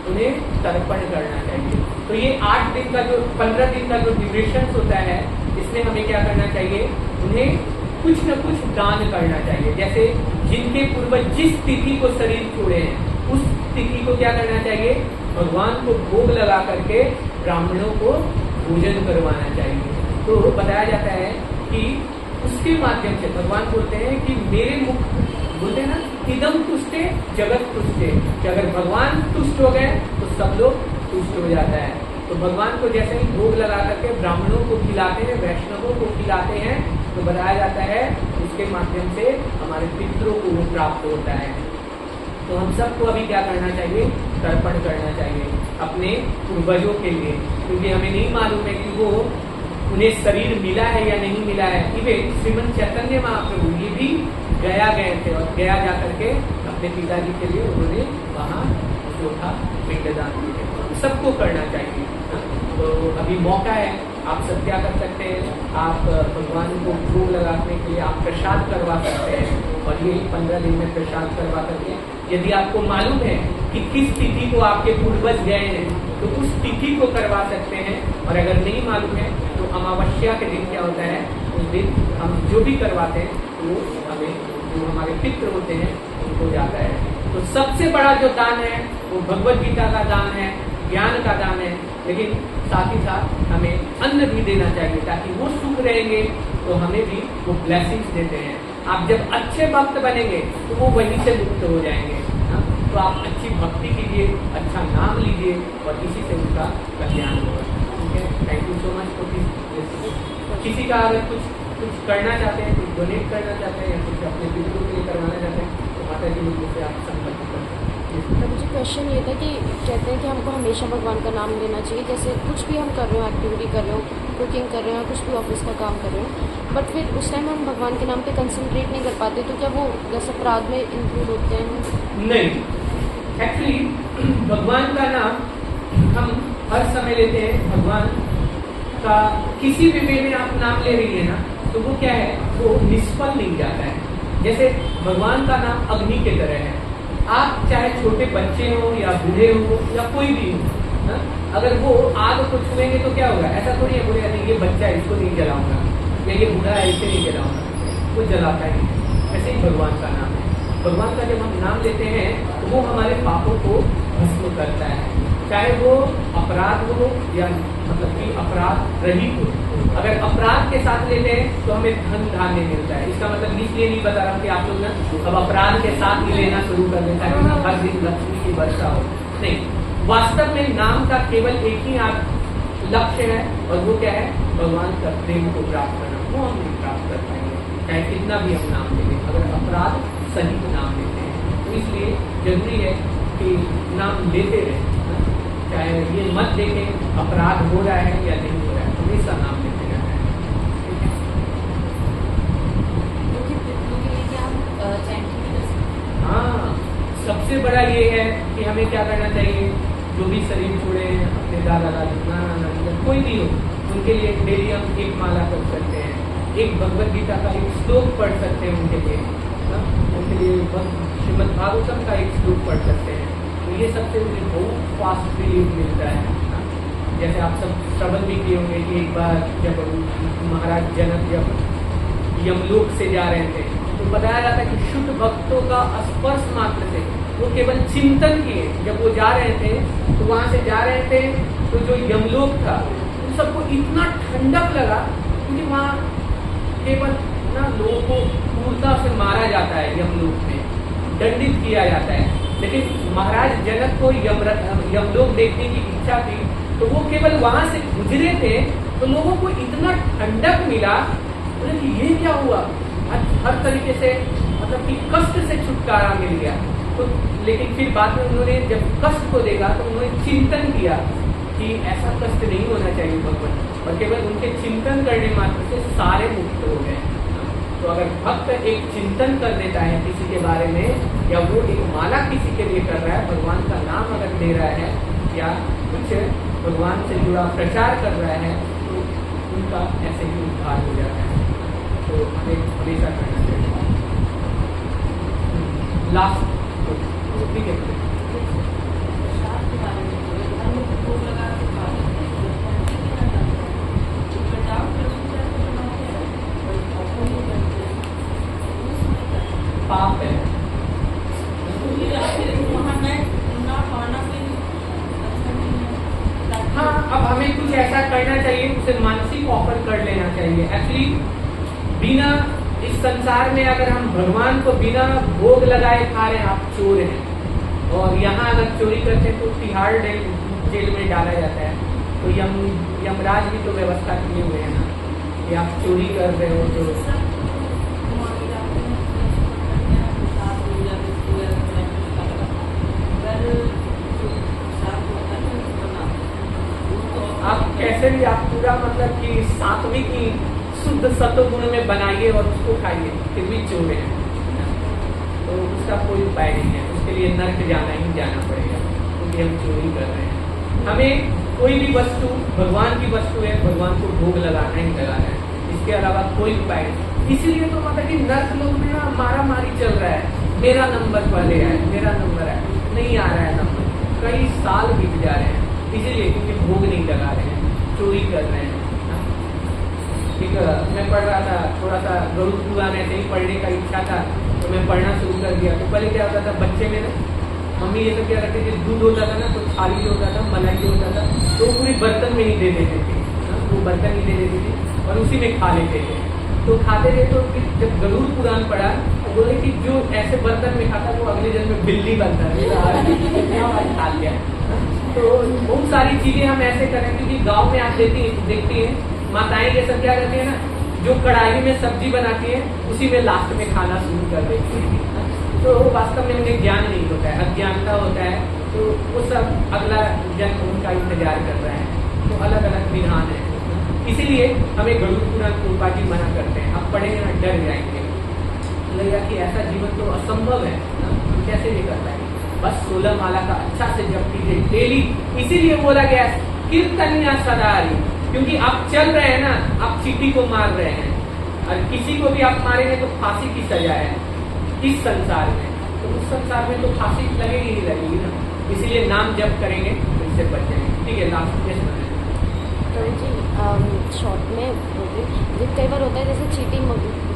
उन्हें तर्पण करना चाहिए। तो ये 8 दिन का जो 15 दिन का जो ड्यूरेशन होता है, इसमें हमें क्या करना चाहिए, उन्हें कुछ न कुछ दान करना चाहिए। जैसे जिनके पूर्वज जिस तिथि को शरीर छोड़े हैं उस तिथि को क्या करना चाहिए, भगवान को भोग लगा करके ब्राह्मणों को भोजन करवाना चाहिए। तो बताया जाता है कि उसके माध्यम से भगवान बोलते हैं कि मेरे मुख बोलते हैं ना, इदम तुष्टे जगत तुष्टे, कि अगर भगवान तुष्ट हो गए तो सब लोग तुष्ट हो जाता है। तो भगवान को जैसे ही भोग लगा करके ब्राह्मणों को खिलाते हैं, वैष्णवों को खिलाते हैं, तो बताया जाता है उसके माध्यम से हमारे पितरों को वो प्राप्त होता है। तो हम सबको अभी क्या करना चाहिए, तर्पण करना चाहिए अपने पूर्वजों के लिए, क्योंकि हमें नहीं मालूम है कि वो उन्हें शरीर मिला है या नहीं मिला है। इवन श्रीमद चैतन्य महाप्रभु ये भी गया गए थे, और गया जा करके अपने पिताजी के लिए उन्होंने वहाँ जो था पिंडदान किया। सबको करना चाहिए। तो अभी मौका है, आप सब क्या कर सकते हैं, आप भगवान को भोग लगाने के लिए आप प्रसाद करवा सकते हैं, और ये 15 दिन में प्रसाद करवा करके यदि आपको मालूम है कि किस तिथि को आपके पूर्वज गए हैं तो उस तिथि को करवा सकते हैं। और अगर नहीं मालूम है तो अमावस्या के दिन क्या होता है, उस दिन हम जो भी करवाते हैं वो हमें जो हमारे पितृ होते हैं उनको जाता है। तो सबसे बड़ा जो दान है वो भगवद गीता का दान है, ज्ञान का दान है, लेकिन साथ ही साथ हमें अन्न भी देना चाहिए ताकि वो सुख रहेंगे तो हमें भी वो ब्लेसिंग्स देते हैं। आप जब अच्छे भक्त बनेंगे तो वो वहीं से मुक्त हो जाएंगे। तो आप अच्छी भक्ति कीजिए, अच्छा नाम लीजिए, और इसी से उनका कल्याण होगा। ठीक है, thank you so much for this. किसी का अगर कुछ करना चाहते हैं, कुछ डोनेट करना चाहते हैं या कुछ अपने पितरों के लिए करवाना चाहते हैं तो माता जी मुझसे आप संपर्क कर सकते हैं। मुझे क्वेश्चन ये था कि कहते हैं कि हमको हमेशा भगवान का नाम लेना चाहिए, जैसे कुछ भी हम कर रहे हो, एक्टिविटी कर रहे हो, कुकिंग कर रहे हो, कुछ भी ऑफिस का काम कर रहे हो, बट फिर उस टाइम हम भगवान के नाम पे कंसंट्रेट नहीं कर पाते, तो क्या वो जैसे अपराध में इंक्लूड होते हैं? नहीं, एक्चुअली भगवान का नाम हम हर समय लेते हैं। भगवान का किसी भी वे में आप नाम ले रही है ना तो वो क्या है, वो निष्फल नहीं जाता है। जैसे भगवान का नाम अग्नि के तरह है, आप चाहे छोटे बच्चे हो या बूढ़े हो या कोई भी हो, अगर वो आग को छुएंगे तो क्या होगा, ऐसा थोड़ी है बोलेगा नहीं ये बच्चा है इसको नहीं जलाऊंगा, या ये बूढ़ा है इसे नहीं जलाऊंगा, वो जलाता ही है। ऐसे ही भगवान का नाम है। भगवान का जब हम नाम लेते हैं तो वो हमारे पापों को भस्म करता है, चाहे वो अपराध हो या मतलब कि अपराध रहित हो। अगर अपराध के साथ लेते हैं तो हमें धन धान्य मिलता है। इसका मतलब इसलिए नहीं बता रहा हूँ कि आप लोग ना अब अपराध के साथ ही लेना शुरू कर दें ताकि हर दिन लक्ष्मी की वर्षा हो, नहीं। वास्तव में नाम का केवल एक ही लक्ष्य है, और वो क्या है, भगवान का प्रेम को प्राप्त करना। वो हम नहीं प्राप्त कर पाएंगे चाहे कितना भी हम नाम ले लें, अगर अपराध सहित नाम लेते हैं। तो इसलिए जरूरी है कि नाम लेते रहें, चाहे ये मत देखें अपराध हो रहा है या नहीं हो रहा है, हमेशा नाम लेते रहना है। हाँ, सबसे बड़ा ये है कि हमें क्या करना चाहिए, जो भी शरीर छोड़े हैं, अपने दादा दादी नाना नानी कोई भी हो, उनके लिए डेली हम एक माला कर सकते हैं, एक भगवद गीता का एक श्लोक पढ़ सकते हैं उनके लिए, उनके लिए श्रीमद् भागवतम का एक श्लोक पढ़ सकते हैं। तो ये सबसे उन्हें बहुत फास्ट रिलीफ मिलता है। जैसे आप सब श्रवण भी किए होंगे कि एक बार जब महाराज जनक जब यमलोक से जा रहे थे तो बताया जाता है कि शुद्ध भक्तों का स्पर्श मात्र से वो केवल चिंतन किए, जब वो जा रहे थे तो वहां से जा रहे थे तो जो यमलोक था उन सबको इतना ठंडक लगा, क्योंकि वहाँ केवल ना लोगों को क्रूरता से मारा जाता है, यमलोक में दंडित किया जाता है। लेकिन महाराज जनक को यमलोक देखने की इच्छा थी, तो वो केवल वहां से गुजरे थे तो लोगों को इतना ठंडक मिला, बोले कि ये क्या हुआ, हर तरीके से मतलब कि कष्ट से छुटकारा मिल गया। तो लेकिन फिर बाद में उन्होंने जब कष्ट को देखा तो उन्होंने चिंतन किया कि ऐसा कष्ट नहीं होना चाहिए भगवान, और केवल उनके चिंतन करने मात्र से सारे मुक्त हो गए। तो अगर भक्त एक चिंतन कर देता है किसी के बारे में, या वो एक माला किसी के लिए कर रहा है, भगवान का नाम अगर ले रहा है या कुछ भगवान से जुड़ा प्रचार कर रहा है, तो उनका ऐसे ही उद्धार हो जाता है। तो हमें हमेशा करना चाहिए। लास्ट ठीक है, पाप है। हाँ, अब हमें कुछ ऐसा करना चाहिए, उसे मानसिक ऑफर कर लेना चाहिए। एक्चुअली बिना इस संसार में अगर हम भगवान को बिना भोग लगाए खा रहे हैं, आप चोर हैं। और यहाँ अगर चोरी करते हैं तो तिहाड़ जेल में डाला जाता है। तो यमराज भी तो व्यवस्था किए हुए हैं ना कि आप चोरी कर रहे हो तो आप कैसे भी आप पूरा मतलब कि सात्विक की शुद्ध सत्वगुण में बनाइए और उसको खाइए, फिर भी चोर है, तो उसका कोई उपाय नहीं है। उसके लिए नर्क जाना ही जाना पड़ेगा, क्योंकि हम चोरी कर रहे हैं। हमें कोई भी वस्तु भगवान की वस्तु है, भगवान को भोग लगाना ही लगाना है, इसके अलावा कोई उपाय नहीं। इसीलिए तो मतलब कि नर्क लोग में ना मारा मारी चल रहा है, मेरा नंबर पहले है, मेरा नंबर है, नहीं आ रहा है नंबर, कई साल बीत जा रहे हैं, इसीलिए क्योंकि भोग नहीं लगा रहे हैं, चोरी कर रहे हैं। ठीक है, मैं पढ़ रहा था थोड़ा सा गरुड़ पुराण ऐसे ही पढ़ने का इच्छा था, तो मैं पढ़ना शुरू कर दिया। तो पहले क्या होता था, बच्चे में ना मम्मी ये तो क्या करती थी, दूध होता था ना तो थाली होता था, मलाई होता था, तो वो पूरी बर्तन में ही दे देते थे, वो बर्तन ही दे देती थी और उसी में खा लेते थे। तो खाते थे तो फिर जब गरुड़ पुराण पढ़ा तो बोले कि जो ऐसे बर्तन में खाता वो अगले जन्म में बिल्ली बनता है, खा लिया। तो बहुत सारी चीजें हम ऐसे करें, क्योंकि गाँव में आप देखती हैं माताएं ये सब क्या करती है ना, जो कढ़ाई में सब्जी बनाती है उसी में लास्ट में खाना शुरू कर देती है। तो वास्तव में उन्हें ज्ञान नहीं होता है, अज्ञानता होता है, तो वो सब अगला जन्म उनका इंतजार कर रहा है। तो अलग अलग विधान है, इसीलिए हमें गरुड़ पुराण कृपा जी मना करते हैं। आप पढ़ेंगे ना डर जाएंगे, लगेगा कि ऐसा जीवन तो असंभव है, कैसे नहीं कर पाएंगे। बस 16 माला का अच्छा से जप कीजिए डेली। इसीलिए बोला गया कीर्तनिया सदारी, क्योंकि आप चल रहे हैं ना, आप चींटी को मार रहे हैं, और किसी को भी आप मारेंगे तो फांसी की सजा है इस संसार में, तो उस संसार में तो फांसी लगेगी ही लगेगी ना। इसीलिए नाम जप करेंगे तो इससे बच जाएंगे। ठीक है, लास्ट क्वेश्चन है तो जी शॉर्ट में बोलिए, कई बार होता है जैसे चींटी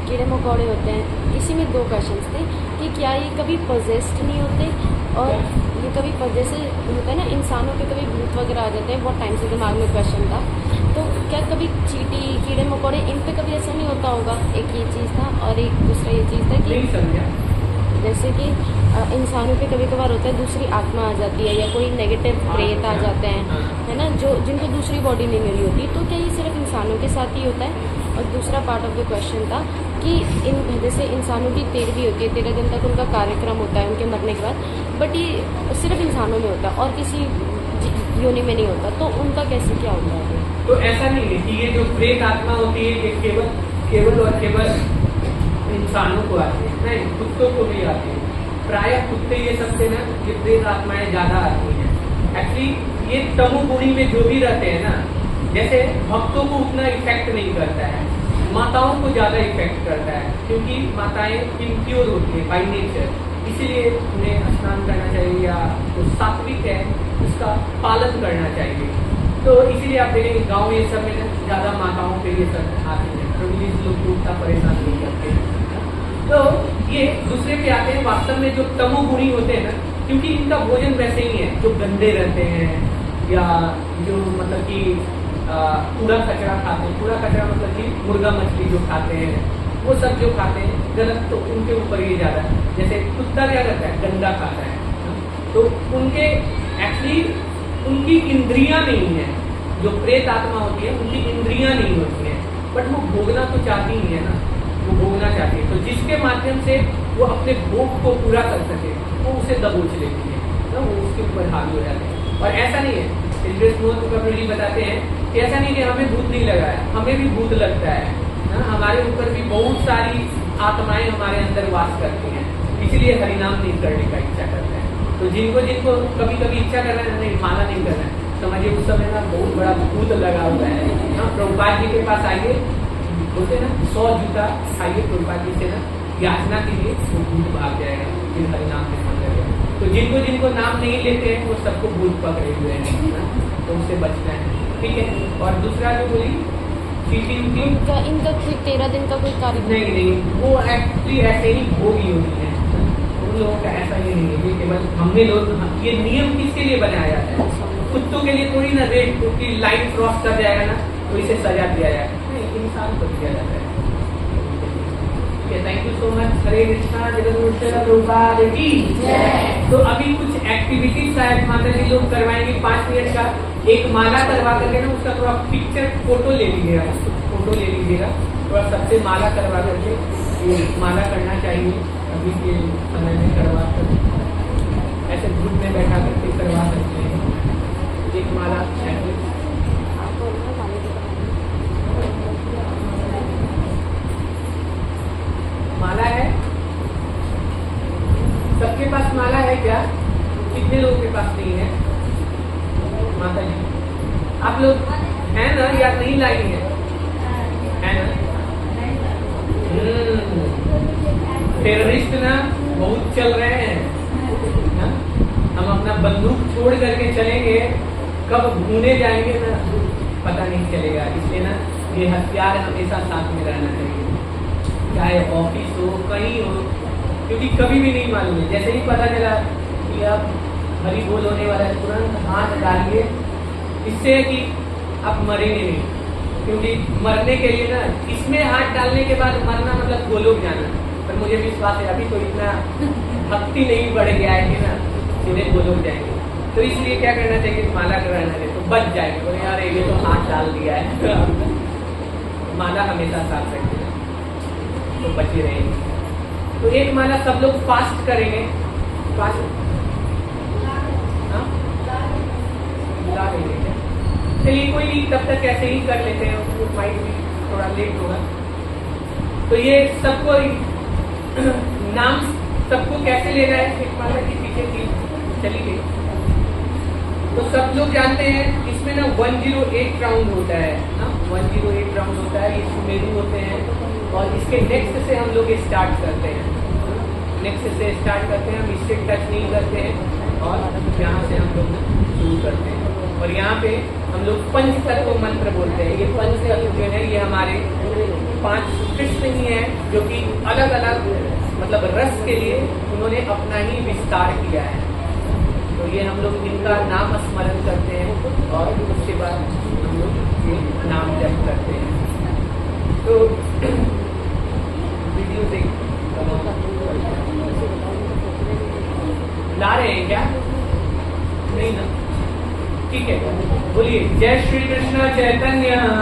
कीड़े मकोड़े होते हैं, इसी में 2 क्वेश्चंस थे कि क्या ये कभी पोजेस्ड नहीं होते, और ये कभी जैसे होता है ना इंसानों पे कभी भूत वगैरह आ जाते हैं, बहुत टाइम से दिमाग में क्वेश्चन था, तो क्या कभी चींटी कीड़े मकोड़े इन पे कभी ऐसा नहीं होता होगा? एक ये चीज़ था, और एक दूसरा ये चीज़ था कि जैसे कि इंसानों पे कभी कभार होता है दूसरी आत्मा आ जाती है, या कोई नेगेटिव प्रेत आ जाते हैं, है ना, जो जिनको दूसरी बॉडी नहीं मिली होती, तो क्या ये सिर्फ इंसानों के साथ ही होता है? और दूसरा पार्ट ऑफ द क्वेश्चन था कि जैसे इंसानों की 13वीं होती है, 13 दिन तक उनका कार्यक्रम होता है उनके मरने के बाद, बट ये सिर्फ इंसानों में होता है और किसी योनि में नहीं होता, तो उनका कैसे क्या होता है? तो ऐसा नहीं है कि ये जो प्रेत आत्मा होती है ये केवल और केवल इंसानों को आती है, नहीं, कुत्तों को भी आती है। प्रायः कुत्ते ये सबसे ना ये प्रेत आत्माएं ज्यादा आती हैं, एक्चुअली ये तमोगुणी में जो भी रहते हैं ना, जैसे भक्तों को उतना इफेक्ट नहीं करता है, माताओं को ज्यादा इफेक्ट करता है, क्योंकि माताएं इम्प्योर होती है बाई नेचर, इसीलिए उन्हें स्नान करना चाहिए या जो सात्विक है उसका पालन करना चाहिए। तो इसीलिए आप देखेंगे गाँव ये सब में ज्यादा माताओं के लिए सब आते हैं, प्रिविलेज लोग को उतना परेशान नहीं करते हैं। तो ये दूसरे पे आते हैं, वास्तव में जो तमोगुणी होते हैं ना, क्योंकि इनका भोजन वैसे ही है, जो गंदे रहते हैं या जो मतलब कि कूड़ा कचरा खाते हैं, कूड़ा कचरा मतलब कि मुर्गा मछली जो खाते हैं, वो सब जो खाते हैं गलत, तो उनके ऊपर ये ज्यादा। जैसे कुत्ता क्या करता है, गंदा खाता है, तो उनके एक्चुअली उनकी इंद्रियां नहीं है, जो प्रेत आत्मा होती है उनकी इंद्रियां नहीं होती है, बट वो भोगना तो चाहती ही है ना, वो भोगना चाहती है, तो जिसके माध्यम से वो अपने भोग को पूरा कर सके वो उसे दबोच लेती है ना, वो उसके ऊपर हावी हो जाते हैं। और ऐसा नहीं है, जी बताते हैं कि ऐसा नहीं कि हमें भूत नहीं लगा है, हमें भी भूत लगता है ना, हमारे ऊपर भी बहुत सारी आत्माएं हमारे अंदर वास करती हैं, इसलिए हरिनाम नहीं करने का इच्छा करते हैं। तो जिनको जिनको कभी कभी इच्छा कर रहे हैं नहीं माला नहीं कर रहे हैं, समझिए उस समय ना बहुत बड़ा भूत लगा हुआ है ना। प्रभुपाद जी के पास आइए, बोलते ना 100 जूता खाइए प्रभुपाद जी से ना, याचना कीजिए, वो भूत भाग जाएगा, फिर हरिनाम में मन लगेगा। तो जिनको जिनको नाम नहीं लेते हैं वो सबको भूत पकड़े हुए हैं ना, तो उससे बचना है, ठीक है। और दूसरा जो बोली चीटिंग की, इनका 13 दिन का कोई कार्य नहीं, वो एक्चुअली ऐसे ही होगी होती है, उन लोगों का ऐसा ही नहीं है, केवल हमने लोग, ये नियम किसके लिए बनाया जाता है, कुत्तों के लिए थोड़ी ना, रेड की लाइन क्रॉस कर जाएगा ना तो इसे सजा दिया जाएगा, नहीं, इंसान को दिया जाता है। Thank you so much. Hare Krishna, Jagannath की जय। तो अभी कुछ एक्टिविटीज शायद माता जी लोग करवाएंगे 5 मिनट का, एक माला करवा करके ना उसका थोड़ा पिक्चर फोटो ले लीजिएगा, फोटो ले लीजिएगा, थोड़ा सबसे माला करवा करके, माला करना चाहिए अभी के समय में, करवा कर ऐसे ग्रुप में बैठा करके करवा सकते हैं एक माला। माला है सबके पास, माला है क्या? कितने लोगों के पास नहीं है? माता जी आप लोग है ना, या नहीं लाई है ना? टेररिस्ट ना बहुत चल रहे हैं ना? हम अपना बंदूक छोड़ करके चलेंगे, कब भूने जाएंगे ना पता नहीं चलेगा, इसलिए ना ये हथियार हमेशा साथ में रहना चाहिए, चाहे ऑफिस हो कहीं हो, क्योंकि कभी भी नहीं मालूम है, जैसे ही पता चला कि अब हरी बोल होने वाला है तुरंत हाथ डालिए, इससे कि आप मरेंगे नहीं, क्योंकि मरने के लिए ना इसमें हाथ डालने के बाद मरना मतलब गोलोक जाना, पर मुझे विश्वास है अभी तो इतना भक्ति नहीं बढ़ गया है कि ना सीधे गोलोक जाएंगे, तो इसलिए क्या करना चाहिए, माला कराना चाहिए, तो बच जाएंगे, बोले यार ये तो हाथ डाल दिया है माला हमेशा साथ रखिए तो बचे रहेंगे। तो एक माला सब लोग फास्ट करेंगे, फास्ट चलिए कोई नहीं, तब तक ऐसे ही कर लेते हैं, उसको माइंड भी थोड़ा लेट होगा। तो ये सबको नाम सबको कैसे लेना है, एक माला के पीछे की चली गई, तो सब लोग जानते हैं इसमें ना 108 राउंड होता है ना, 108 राउंड होता है, ये सुमेरु होते हैं, और इसके नेक्स्ट से हम लोग स्टार्ट करते हैं, नेक्स्ट से स्टार्ट करते हैं, हम इससे टच नहीं करते हैं, और यहाँ से हम लोग शुरू करते हैं, और यहाँ पे हम लोग पंच तत्व मंत्र बोलते हैं। ये पंच तत्व जो है ये हमारे 5 कृष्ण ही हैं, जो कि अलग अलग मतलब रस के लिए उन्होंने अपना ही विस्तार किया है, तो ये हम लोग इनका नाम स्मरण करते हैं, और उसके बाद हम लोग ये नाम जप करते हैं। तो वीडियो देख ला रहे हैं क्या? नहीं ना, ठीक है, बोलिए जय श्री कृष्ण चैतन्य